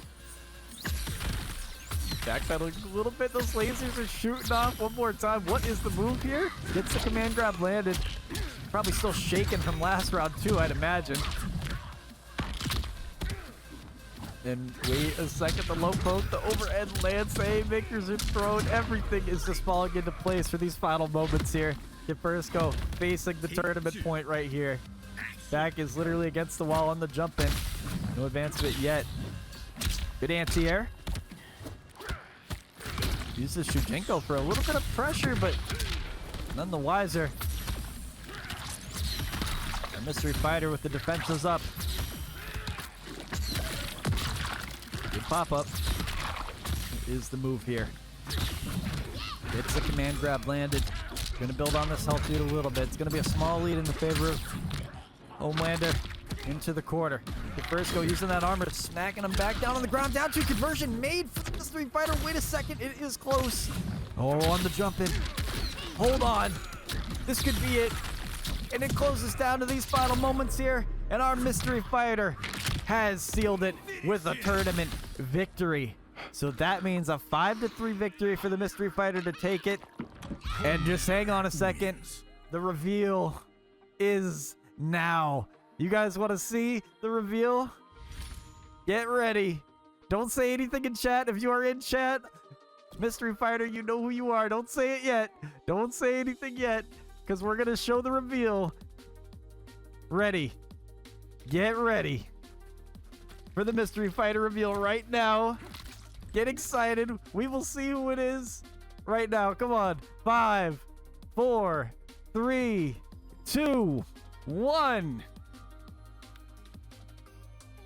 Backpedaling a little bit. Those lasers are shooting off one more time. What is the move here? Gets the command grab landed. Probably still shaking from last round too, I'd imagine. And wait a second. The low poke, the overhead lance, haymakers are thrown. Everything is just falling into place for these final moments here. Kefirsko facing the tournament point right here. Back is literally against the wall on the jump in. No advancement yet. Good anti-air. Uses Shujinko for a little bit of pressure, but none the wiser. A mystery fighter with the defenses up. Good pop-up is the move here. Gets the command grab landed. Gonna build on this health lead a little bit. It's gonna be a small lead in the favor of Homelander into the quarter. Kefirsko using that armor, smacking him back down on the ground. Down to conversion made for the mystery fighter. Wait a second, it is close. Oh, on the jump in. Hold on. This could be it. And it closes down to these final moments here. And our mystery fighter has sealed it with a tournament victory. So that means a 5-3 victory for the mystery fighter to take it. And just hang on a second. The reveal is now. You guys want to see the reveal? Get ready. Don't say anything in chat. If you are in chat, mystery fighter, you know who you are. Don't say it yet. Don't say anything yet, because we're going to show the reveal. Ready. Get ready for the mystery fighter reveal right now. Get excited. We will see who it is right now. Come on. 5, 4, 3, 2, 1.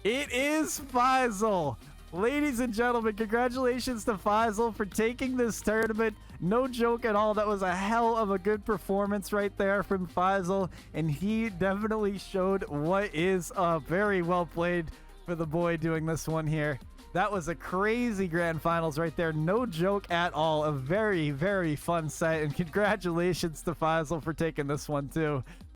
It is Faisal. Ladies and gentlemen, congratulations to Faisal for taking this tournament. No joke at all. That was a hell of a good performance right there from Faisal, and he definitely showed what is very well played for the boy doing this one here. That was a crazy grand finals right there. No joke at all. A very, very fun set, and congratulations to Faisal for taking this one too.